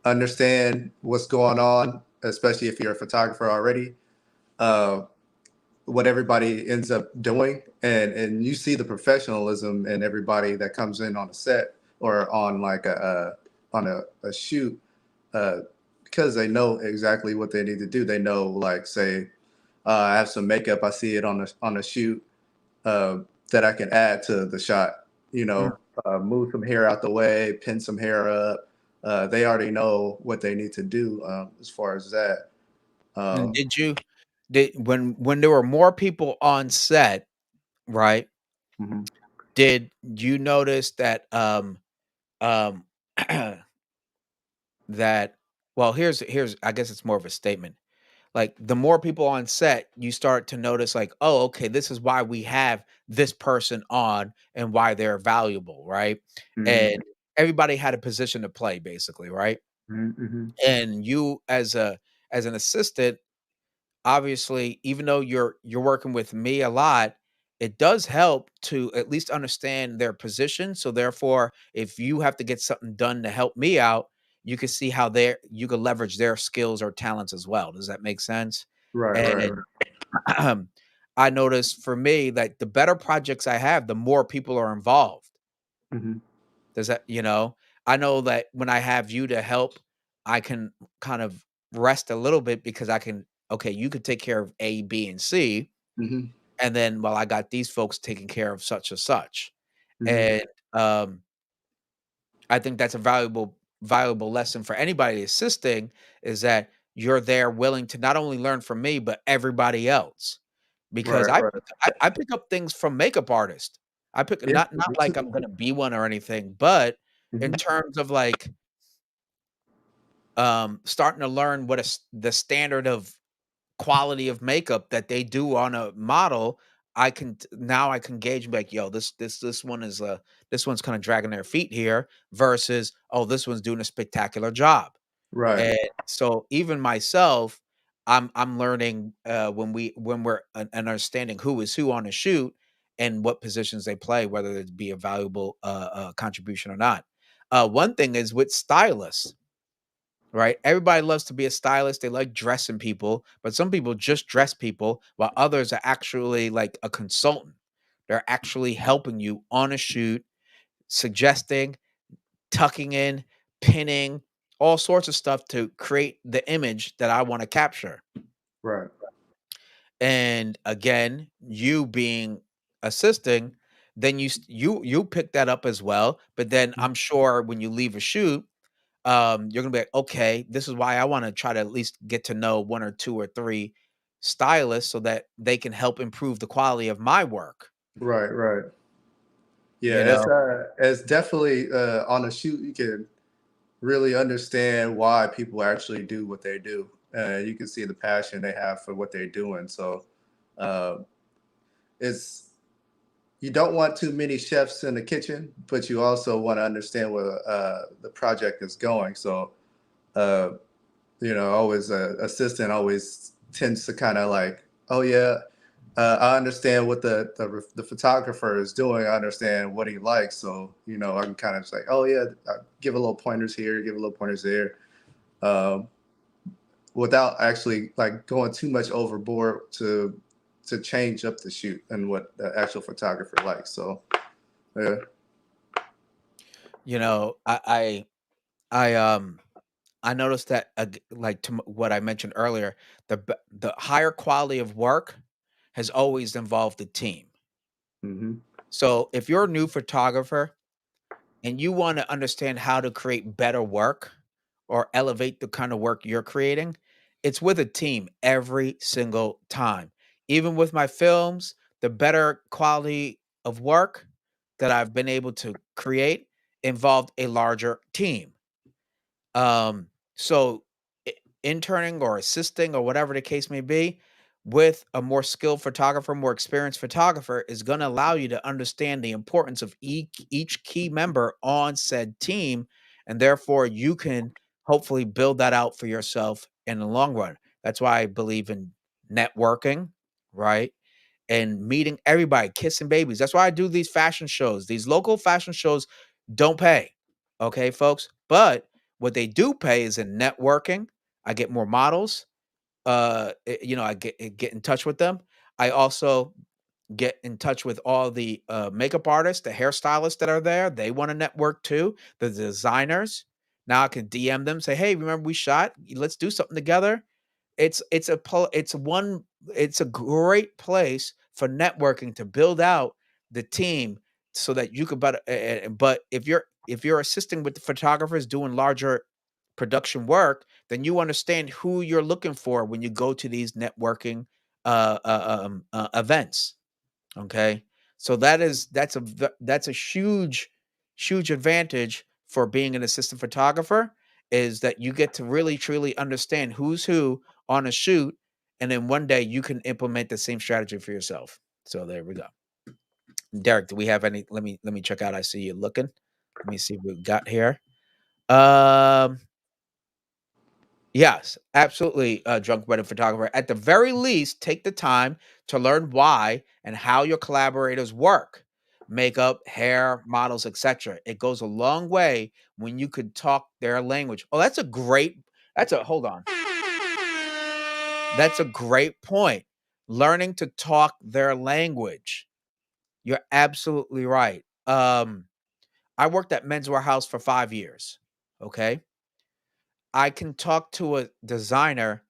understand what's going on, especially if you're a photographer already. Uh, what everybody ends up doing, and you see the professionalism in everybody that comes in on a set or on like on a shoot, uh, because they know exactly what they need to do. They know, like, say, I have some makeup, I see it on a shoot, uh, that I can add to the shot. You Mm. know, move some hair out the way, pin some hair up. They already know what they need to do, as far as that. And Um, did when there were more people on set, right? mhm, Did you notice that um that well, here's I guess it's more of a statement. Like the more people on set, you start to notice like, "Oh, okay, this is why we have this person on and why they're valuable," right? mhm, And everybody had a position to play basically, right? mhm, mhm. And you as an assistant, obviously, even though you're working with me a lot, it does help to at least understand their position. So therefore, if you have to get something done to help me out, you can see how you can leverage their skills or talents as well. Does that make sense? Right, right. And I noticed for me that the better projects I have, the more people are involved. Mhm. Does that, I know that when I have you to help, I can kind of rest a little bit because I can, okay, you could take care of A, B, and C. Mhm, And then while I got these folks taking care of such and such. mhm. And I think that's a valuable lesson for anybody assisting is that you're there willing to not only learn from me, but everybody else. Because Right, I right. I pick up things from makeup artists. I pick Yeah, not me like too. I'm gonna be one or anything, but in Mhm. terms of like starting to learn what is the standard of quality of makeup that they do on a model, now I can gauge and be like, yo, this one is this one's kind of dragging their feet here versus oh, this one's doing a spectacular job. Right. And so even myself, I'm learning when we're understanding who is who on a shoot and what positions they play, whether it be a valuable contribution or not. One thing is with stylists, right? Everybody loves to be a stylist. They like dressing people, but some people just dress people, while others are actually like a consultant. They're actually helping you on a shoot, suggesting, tucking in, pinning, all sorts of stuff to create the image that I want to capture. Right. And again, you being assisting, then you pick that up as well. But then Mhm. I'm sure when you leave a shoot, you're gonna be like, okay, this is why I want to try to at least get to know one or two or three stylists so that they can help improve the quality of my work. Right, right. You Yeah, know, it's definitely on a shoot you can really understand why people actually do what they do. You can see the passion they have for what they're doing. So uh, it's you don't want too many chefs in the kitchen, but you also want to understand where the project is going. So uh, always assistant always tends to kind of like, oh yeah, I understand what the photographer is doing. I understand what he likes. So I can kind of say, oh yeah, give a little pointers here, give a little pointers there, um, without actually like going too much overboard to change up the shoot and what the actual photographer likes. So yeah. you know, I noticed that like what I mentioned earlier, the higher quality of work has always involved a team. Hmm. So if you're a new photographer and you want to understand how to create better work or elevate the kind of work you're creating, it's with a team every single time. Even with my films, the better quality of work that I've been able to create involved a larger team. So interning or assisting or whatever the case may be with a more skilled photographer, more experienced photographer is going to allow you to understand the importance of each key member on said team. And therefore, you can hopefully build that out for yourself in the long run. That's why I believe in networking, right? And meeting everybody, kissing babies. That's why I do these fashion shows. These local fashion shows don't pay. Okay, folks. But what they do pay is in networking. I get more models. I get in touch with them. I also get in touch with all the makeup artists, the hairstylists that are there. They want to network too. The designers. Now I can DM them, say, "Hey, remember we shot? Let's do something together." It's a pol it's one it's a great place for networking to build out the team so that you could better but if you're assisting with the photographers doing larger production work, then you understand who you're looking for when you go to these networking events. Okay. So that's a huge advantage for being an assistant photographer is that you get to really truly understand who's who on a shoot, and then one day you can implement the same strategy for yourself. So there we go. Derek, do we have any? Let me check out. I see you looking. Let me see what we got here. Um Yes, absolutely, drunk wedding photographer. At the very least, take the time to learn why and how your collaborators work. Makeup, hair, models, etc. It goes a long way when you could talk their language. Oh, that's a hold on. That's a great point. Learning to talk their language. You're absolutely right. I worked at Men's Warehouse for 5 years. Okay. I can talk to a designer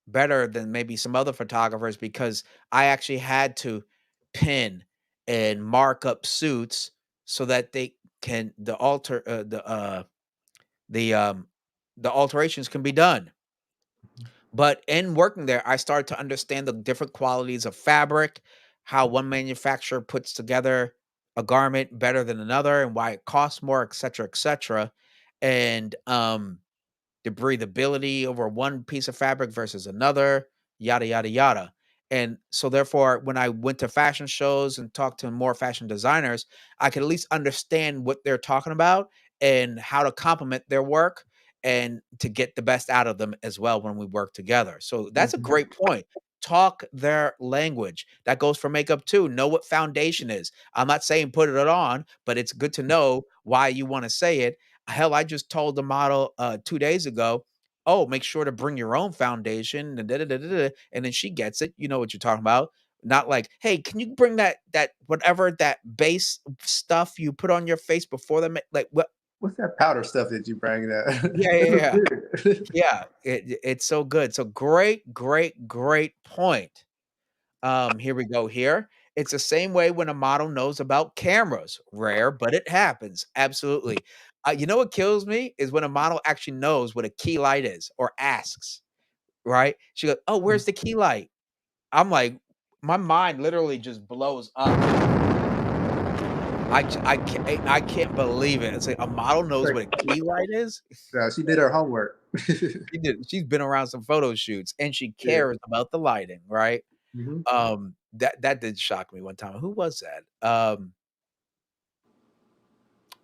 better than maybe some other photographers because I actually had to pin and mark up suits so that they can the alterations can be done. But in working there, I started to understand the different qualities of fabric, how one manufacturer puts together a garment better than another, and why it costs more, et cetera, et cetera. And the breathability over one piece of fabric versus another, yada, yada, yada. And so, therefore, when I went to fashion shows and talked to more fashion designers, I could at least understand what they're talking about and how to complement their work and to get the best out of them as well when we work together. So, that's a Hmm. great point. Talk their language. That goes for makeup too. Know what foundation is. I'm not saying put it on, but it's good to know why you want to say it. Hell, I just told the model 2 days ago, "Oh, make sure to bring your own foundation," and da, da, da, da, da, and then she gets it. You know what you're talking about. Not like, "Hey, can you bring that whatever that base stuff you put on your face before the like what?" What's that powder stuff that you bring that? Yeah, It yeah, looks yeah, good. yeah. It's so good. So great, great, great point. Here we go. Here, it's the same way when a model knows about cameras. Rare, but it happens. Absolutely. You know what kills me is when a model actually knows what a key light is or asks, right? She goes, "Oh, Mhm. where's the key light?" I'm like, my mind literally just blows up. I can't believe it. It's like a model knows Like, what a key light is? yeah, she did her homework. She's been around some photo shoots, and she Yeah. cares about the lighting, right? Mhm. That did shock me one time. Who was that?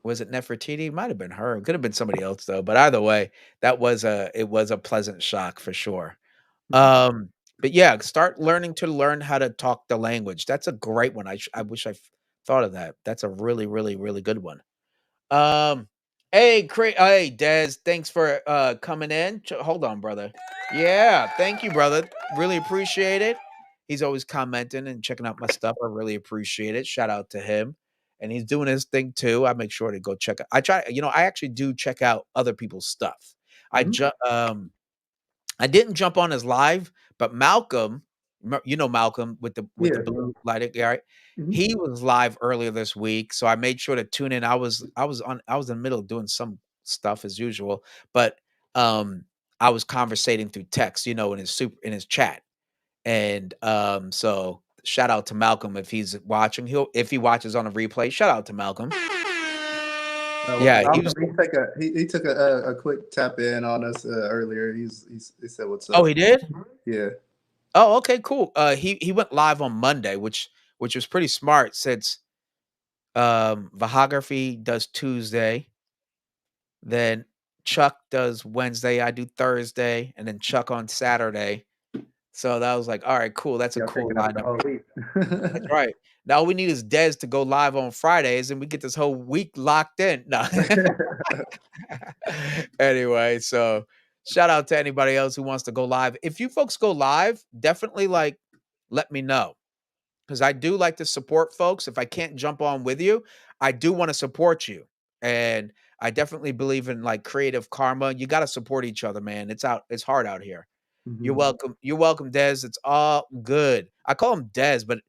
Was it Nefertiti? Might have been her. It could have been somebody else though, but either way, it was a pleasant shock for sure. Mhm. Um, but yeah, start learn how to talk the language. That's a great one. I wish thought of that. That's a really, really, really good one. Um, hey, Des, thanks for coming in. Hold on, brother. Yeah, thank you, brother. Really appreciate it. He's always commenting and checking out my stuff. I really appreciate it. Shout out to him. And he's doing his thing too. I make sure to go check out. I try, I actually do check out other people's stuff. I Mhm. just I didn't jump on his live, but Malcolm, you know Malcolm with the Yeah. blue lighting, yeah, right? Mhm. He was live earlier this week, so I made sure to tune in. I was in the middle of doing some stuff as usual, but um I was conversating through text, in his chat. And so shout out to Malcolm if he's watching. If he watches on a replay, shout out to Malcolm. Well, Yeah, he Malcolm, was he took a quick tap in on us earlier. He said what's Oh, up. he did? Yeah. Oh, okay, cool. He went live on Monday, which was pretty smart since Vahography does Tuesday, then Chuck does Wednesday, I do Thursday, and then Chuck on Saturday. So that was like, all right, cool. That's a Y'all cool taking up the lineup. whole week. That's right. Now all we need is Dez to go live on Fridays, and we get this whole week locked in. No. Anyway, so shout out to anybody else who wants to go live. If you folks go live, definitely let me know. Because I do like to support folks. If I can't jump on with you, I do want to support you. And I definitely believe in like creative karma. You got to support each other, man. It's hard out here. You're Mhm. welcome. You're welcome, Dez. It's all good. I call him Dez, but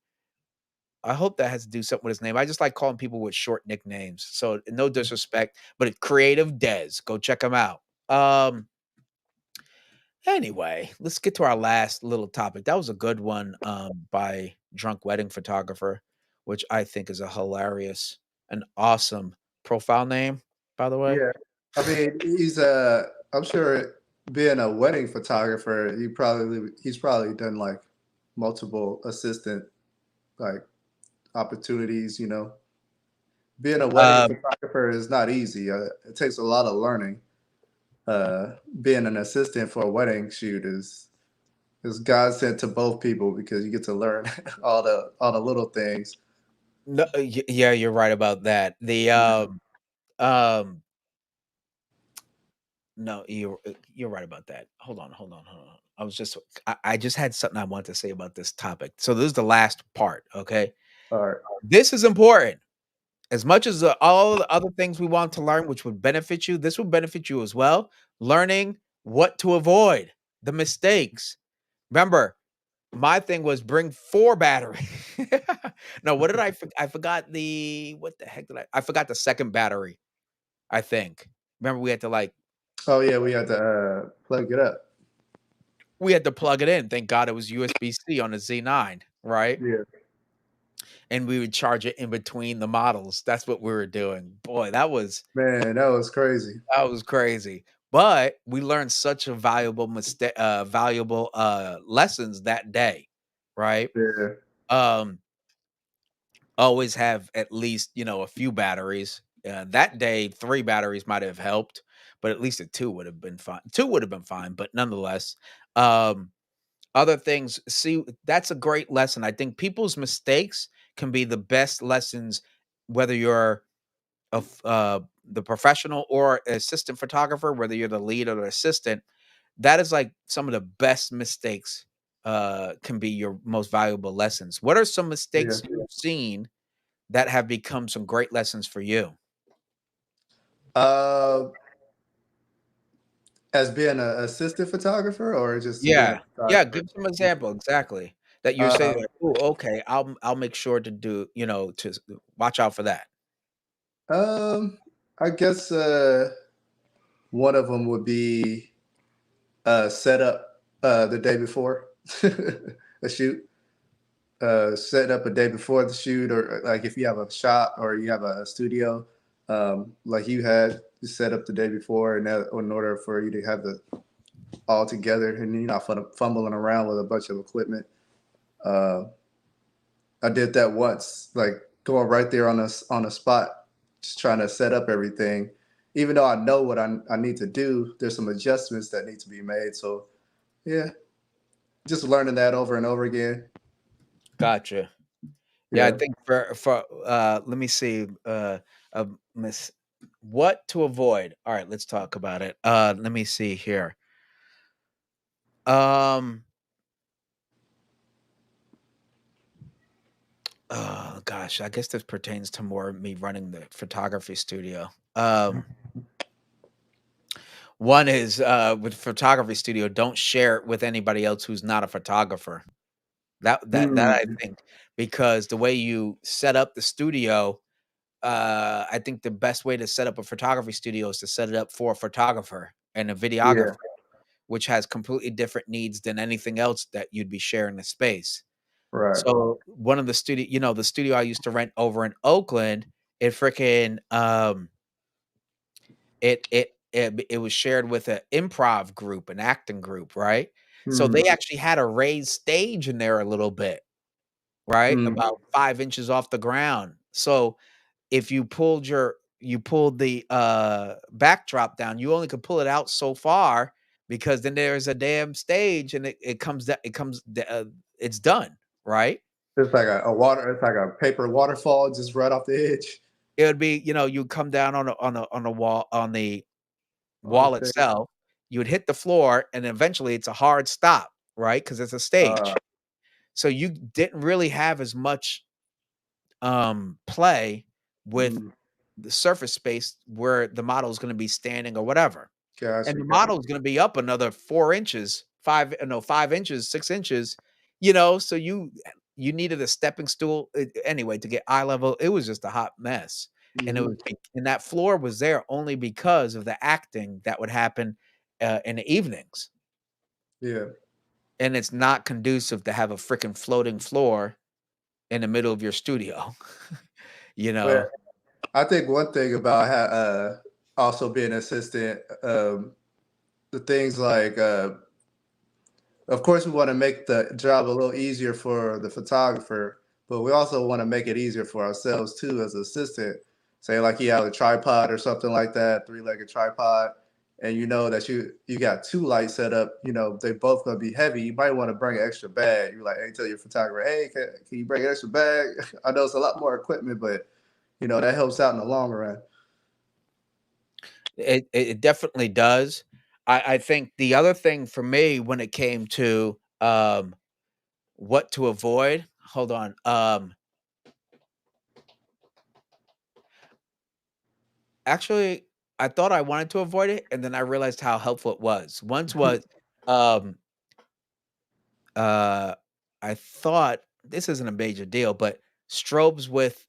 I hope that has to do something with his name. I just like calling people with short nicknames. So no disrespect, but it's creative Dez. Go check him out. Um, Anyway, let's get to our last little topic. That was a good one by Drunk Wedding Photographer, which I think is a hilarious and awesome profile name, by the way. Yeah. I mean, I'm sure being a wedding photographer, he's probably done like multiple assistant like opportunities, you know. Being a wedding Um, photographer is not easy. It takes a lot of learning. Being an assistant for a wedding shoot is God sent to both people because you get to learn all the little things. no, yeah, you're right about that. Yeah. Um, no, you're right about that. Hold on. I just had something I wanted to say about this topic. So this is the last part. Okay, All right. this is important. As much as all the other things we want to learn, which would benefit you, this would benefit you as well. Learning what to avoid, the mistakes. Remember, my thing was bring 4 battery. No, what did I forgot what the heck did I forgot the second battery, I think. Remember we had to Oh yeah, we had to plug it up. plug it in. Thank God it was USB-C on the Z9, right? Yeah. And we would charge it in between the models. That's what we were doing. Boy, Man, that was crazy. that was crazy. But we learned such a valuable lessons that day, right? Yeah. Um, Always have at least, a few batteries. That day, 3 batteries might have helped, but at least a 2 would have been fine. 2 would have been fine, but nonetheless, um, other things, see, that's a great lesson. I think people's mistakes can be the best lessons, whether you're of the professional or assistant photographer, whether you're the lead or the assistant, that is like some of the best mistakes can be your most valuable lessons. What are some Yeah. mistakes you've seen that have become some great lessons for you? Uh, as being an assistant photographer or just being a Yeah. Yeah, photographer? give some example, exactly. That you're saying Um, like, "Oh, okay, I'll make sure to do, to watch out for that." um, I guess one of them would be set up the day before a shoot. Set up a day before the shoot, or like if you have a shop or you have a studio, like you had, you set up the day before, and that, in order for you to have the all together, and you're not fumbling around with a bunch of equipment. Uh, I did that once, like going right there on a spot, just trying to set up everything. Even though I know what I need to do, there's some adjustments that need to be made. So yeah, just learning that over and over again. Gotcha. Yeah, I Yeah. think let me see, miss what to avoid. All right, let's talk about it. Let me see here. Um, oh gosh, I guess this pertains to more me running the photography studio. One is with photography studio, don't share it with anybody else who's not a photographer. That I Mm, think because the way you set up the studio, I think the best way to set up a photography studio is to set it up for a photographer and a videographer, yeah. which has completely different needs than anything else that you'd be sharing the space. Right. So one of the the studio I used to rent over in Oakland, it freaking it was shared with an improv group, an acting group, right? So Mm, they actually had a raised stage in there a little bit, right? mm. About 5 inches off the ground. So if you pulled the, backdrop down, you only could pull it out so far because then there's a damn stage and it comes d it's done, right? It's like a water. It's like a paper waterfall just right off the edge. It would be, you come down on a wall on the On the wall stage. itself, you would hit the floor, and eventually it's a hard stop, right? Because it's a Uh, stage. So you didn't really have as much, play with mm, the surface space where the model is gonna be standing or whatever. And gotcha. the model is gonna be up another 4 inches, 5 no, 5 inches, 6 inches, so you needed a stepping stool, anyway, to get eye level. It was just a hot mess, and it Hmm. was and that floor was there only because of the acting that would happen, in the evenings, Yeah. and it's not conducive to have a freaking floating floor in the middle of your studio, you Well, know? I think one thing about also being an assistant, the things like, of course, we want to make the job a little easier for the photographer, but we also want to make it easier for ourselves too as an assistant. Say, like you have a tripod or something like that, three-legged tripod, and you know that you got two lights set up. You know they both gonna be heavy. You might want to bring an extra bag. You like, hey, tell your photographer, hey, can you bring an extra bag? I know it's a lot more equipment, but that helps out in the long run. It definitely does. I think the other thing for me when it came to, what to avoid, hold on, actually, I thought I wanted to avoid it, and then I realized how helpful it was. Once was, um, uh, I thought this isn't a major deal, but strobes with,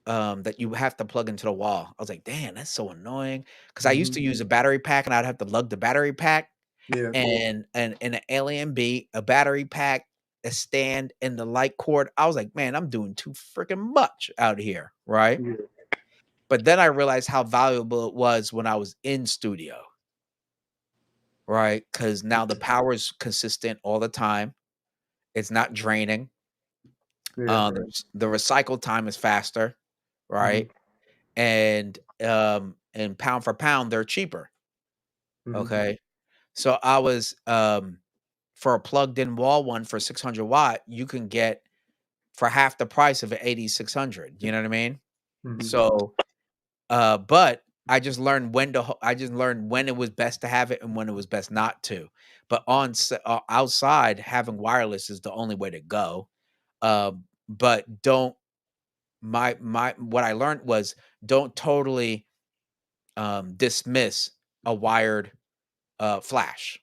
that you have to plug into the wall. I was like, "Damn, that's so annoying." Because I used Hmm. to use a battery pack, and I'd have to lug the battery pack Yeah, and an Alien B, a battery pack, a stand, and the light cord. I was like, "Man, I'm doing too freaking much out here," right? yeah, But then I realized how valuable it was when I was in studio, right? Because now the power is consistent all the time. It's not draining. yeah. The recycle time is faster, Hmm. right? And pound for pound, they're cheaper. Hmm. Okay. So I was for a plugged in wall one for 600 watt, you can get for half the price of an 8600. You know what I mean? Hmm. So but I just learned when it was best to have it and when it was best not to. But outside, having wireless is the only way to go. But don't my what I learned was don't totally dismiss a wired flash.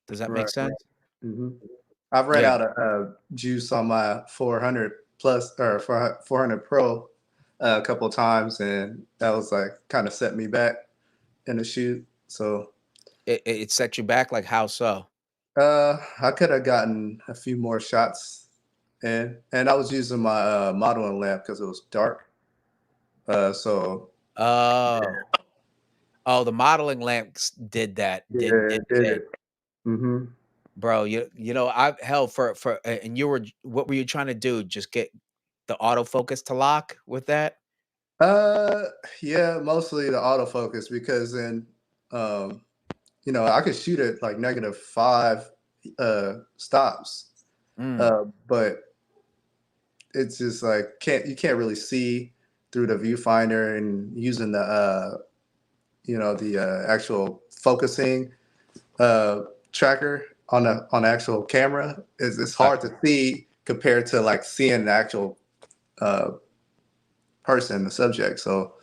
Does that make Right. sense? Hmm. I've ran Yeah. out of juice on my 400 plus or 400 Pro. a couple of times, and that was like kind of set me back in the shoot. So It set you back, like, how so? I could have gotten a few more shots in, and I was using my modeling lamp because it was dark. So Oh. Oh, the modeling lamps did that, yeah, did it did it. it. Hmm. Bro, you know, I hell, for and you were what were you trying to do? Just get the autofocus to lock with that? Uh, yeah, mostly the autofocus because then, um, I could shoot at like -5 stops, Mm, but it's just like you can't really see through the viewfinder and using the actual focusing tracker on the actual camera is it's hard gotcha. to see compared to like seeing the actual uh, person, the subject. So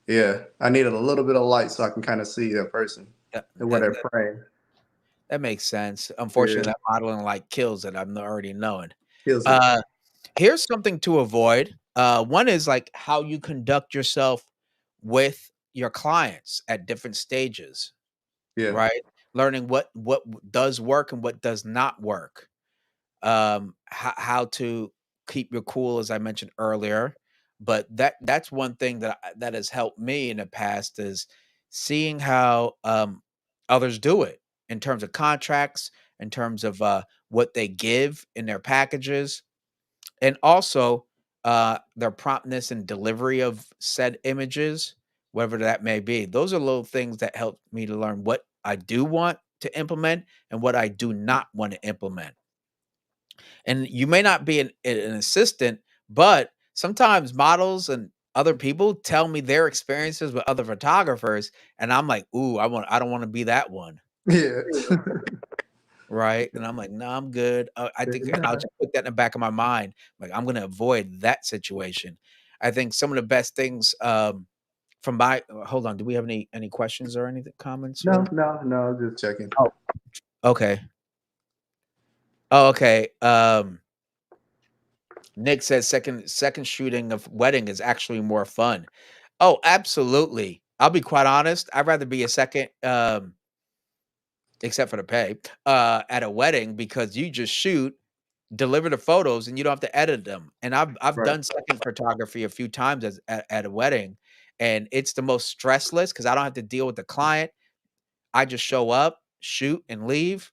yeah, I needed a little bit of light so I can kind of see that person That and what that they're that praying. that makes sense. Unfortunately, Yeah, that modeling light kills it, I'm already knowing. kills it. Uh, Here's something to avoid. One is, like, how you conduct yourself with your clients at different stages, Yeah, right? Learning what does work and what does not work. How to keep your cool, as I mentioned earlier. But that's one thing that has helped me in the past is seeing how others do it in terms of contracts, in terms of what they give in their packages, and also their promptness and delivery of said images, whatever that may be. Those are little things that help me to learn what I do want to implement and what I do not want to implement. And you may not be an assistant, but sometimes models and other people tell me their experiences with other photographers, and I'm like, "Ooh, I don't wanna be that one." yeah, Right? And I'm like, "No, I'm good." I think and I'll yeah. just put that in the back of my mind, like, I'm gonna avoid that situation. I think some of the best things, from my hold on, do we have any questions or anything comments No, or no, no. Just checking. Oh, okay. Oh, okay, Nick says second shooting of wedding is actually more fun. Oh, absolutely. I'll be quite honest, I'd rather be a second, except for the pay, at a wedding because you just shoot, deliver the photos, and you don't have to edit them. And I've Right. done second photography a few times at a wedding, and it's the most stressless because I don't have to deal with the client. I just show up, shoot, and leave,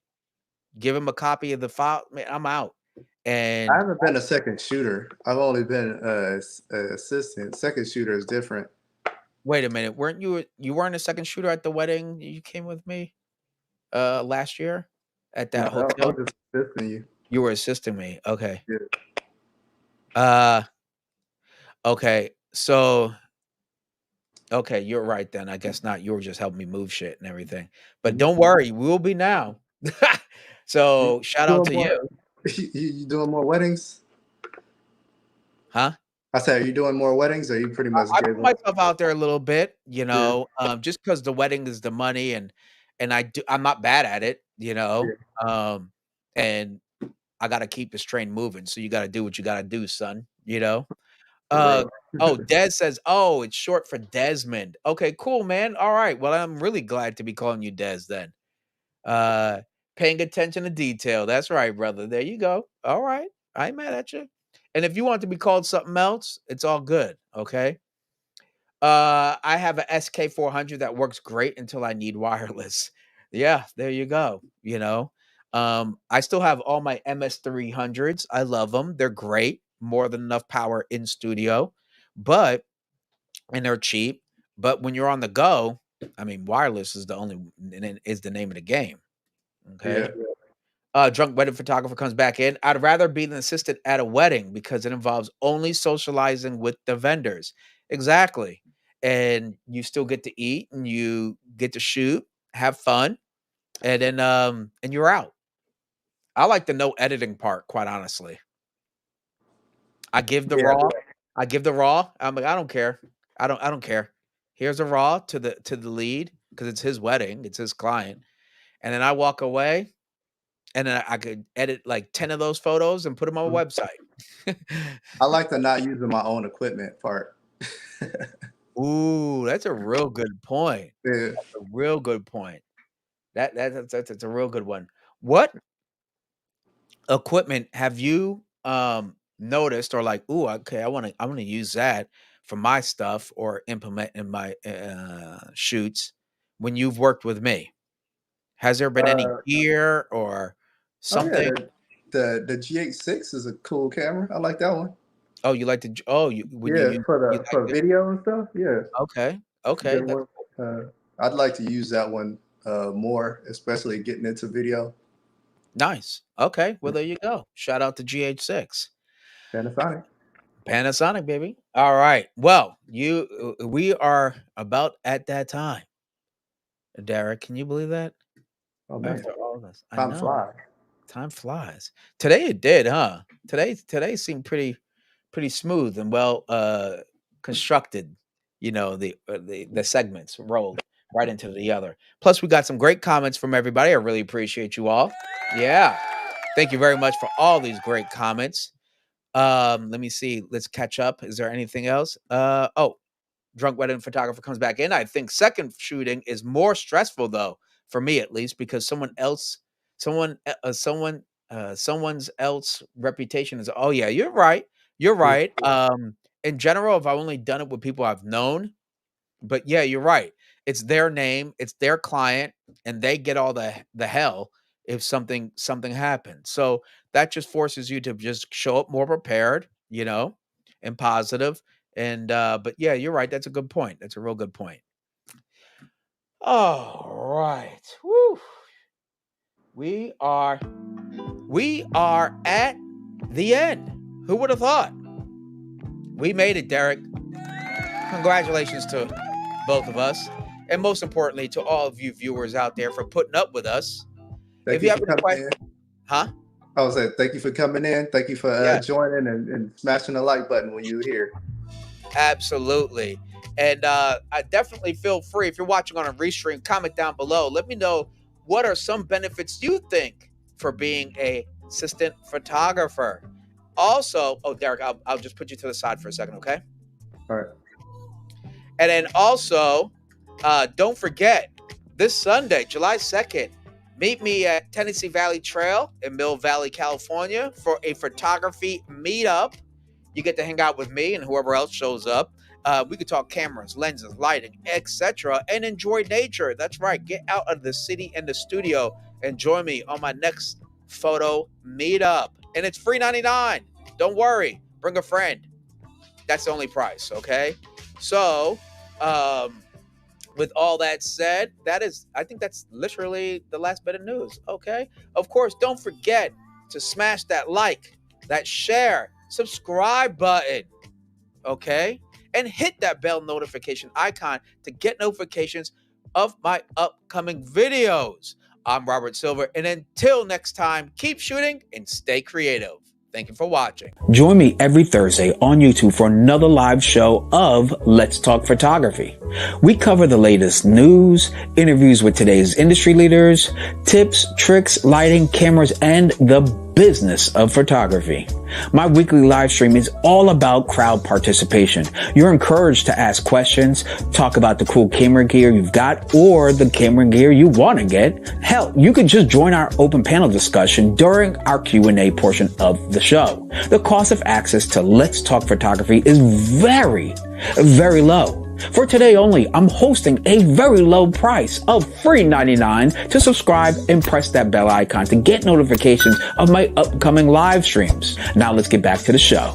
give him a copy of the file, man, I'm out. I And haven't been a second shooter. I've only been a assistant. Second shooter is different. wait a minute, you weren't a second shooter at the wedding you came with me, last year at No, that I hotel? was just assisting you. You were assisting me, okay. Yeah. Uh, okay, so okay, you're right then, I guess not, you were just helping me move shit and everything, but Mhm. don't worry, we will be now. You So, shout out doing to more? you. You doing more weddings? Huh? I said, are you doing more weddings, or you pretty much I gave put up? myself out there a little bit, Yeah, just because the wedding is the money and I'm not bad at it, yeah, um, and I gotta keep this train moving, so you gotta do what you gotta do, son, you know? for Uh, real. oh, Des says, "Oh, it's short for Desmond." Okay, cool, man. Alright, well, I'm really glad to be calling you Des then. Uh, Paying attention to detail. That's right, brother. There you go. Alright. I ain't mad at you. And if you want to be called something else, it's all good, okay? I have a SK400 that works great until I need wireless. Yeah, there you go, I still have all my MS300s. I love them. 'Em. They're great, more than enough power in studio, but and they're cheap, but when you're on the go, I mean, wireless is the only is the name of the game, Yeah, okay? Drunk wedding photographer comes back in. I'd rather be an assistant at a wedding because it involves only socializing with the vendors. Exactly. And you still get to eat and you get to shoot, have fun, and then and you're out. I like the no editing part, quite honestly. I give the yeah. raw. I give the raw. I'm like, I don't care. I don't care. Here's a raw to the lead because it's his wedding, it's his client. And then I walk away and then I could edit like 10 of those photos and put them on my Mhm. website. I like the not using my own equipment part. Ooh, that's a real good point. Yeah. That's a real good point. That's a real good one. What equipment have you noticed or like, ooh, okay, I want to use that for my stuff or implement in my shoots when you've worked with me? Has there been any Uh, gear or oh yeah, something? the GH6 is a cool camera. I like that one. Oh, you like to oh, you when you Yeah, use for you the like for it? video and stuff. Yeah, Okay. it's a Okay, good that's one. I'd like to use that one more, especially getting into video. nice. Okay, well Yeah, there you go. Shout out to GH6. Panasonic. Panasonic, baby. All right. Well, we are about at that time. Derek, can you believe that? Oh man, After all this. I time know. flies. Time flies. Today it did, huh? Today seemed pretty smooth and well constructed. The segments rolled right into the other. Plus, we got some great comments from everybody. I really appreciate you all. Yeah. Thank you very much for all these great comments. Let me see. Let's catch up. Is there anything else? Oh, drunk wedding photographer comes back in. I think second shooting is more stressful though, for me at least, because someone, someone's else reputation is. Oh yeah, you're right. You're Yeah, right. In general, if I've only done it with people I've known, but yeah, you're right. It's their name, it's their client, and they get all the hell if something happens. So that just forces you to just show up more prepared, and positive. And but yeah, you're right. That's a good point. That's a real good point. All right. Woo. We are we are at the end. Who would have thought? We made it, Derek. Congratulations to both of us. And most importantly, to all of you viewers out there for putting up with us. thank If you you have for any coming questions, in. huh? I was saying thank you for coming in. Thank you for Yes, joining and smashing the like button when you were here. absolutely. And I definitely feel free if you're watching on a restream, comment down below. Let me know what are some benefits you think for being a assistant photographer. Also, oh Derek, I'll just put you to the side for a second, okay? All right. And then also, don't forget, this Sunday, July 2nd, meet me at Tennessee Valley Trail in Mill Valley, California for a photography meetup. You get to hang out with me and whoever else shows up. We could talk cameras, lenses, lighting, etc., and enjoy nature. That's right. Get out of the city and the studio and join me on my next photo meetup. And it's free 99. Don't worry. Bring a friend. That's the only price, okay? So, um, with all that said, I think that's literally the last bit of news, okay? Of course, don't forget to smash that like, that share, subscribe button, okay? And hit that bell notification icon to get notifications of my upcoming videos. I'm Robert Silver, and until next time, keep shooting and stay creative. Thank you for watching. Join me every Thursday on YouTube for another live show of Let's Talk Photography. We cover the latest news, interviews with today's industry leaders, tips, tricks, lighting, cameras, and the business of photography. My weekly live stream is all about crowd participation. You're encouraged to ask questions, talk about the cool camera gear you've got or the camera gear you want to get. Hell, you could just join our open panel discussion during our Q&A portion of the show. The cost of access to Let's Talk Photography is very, very low. For today only, I'm hosting a very low price of free $99 to subscribe and press that bell icon to get notifications of my upcoming live streams. Now let's get back to the show.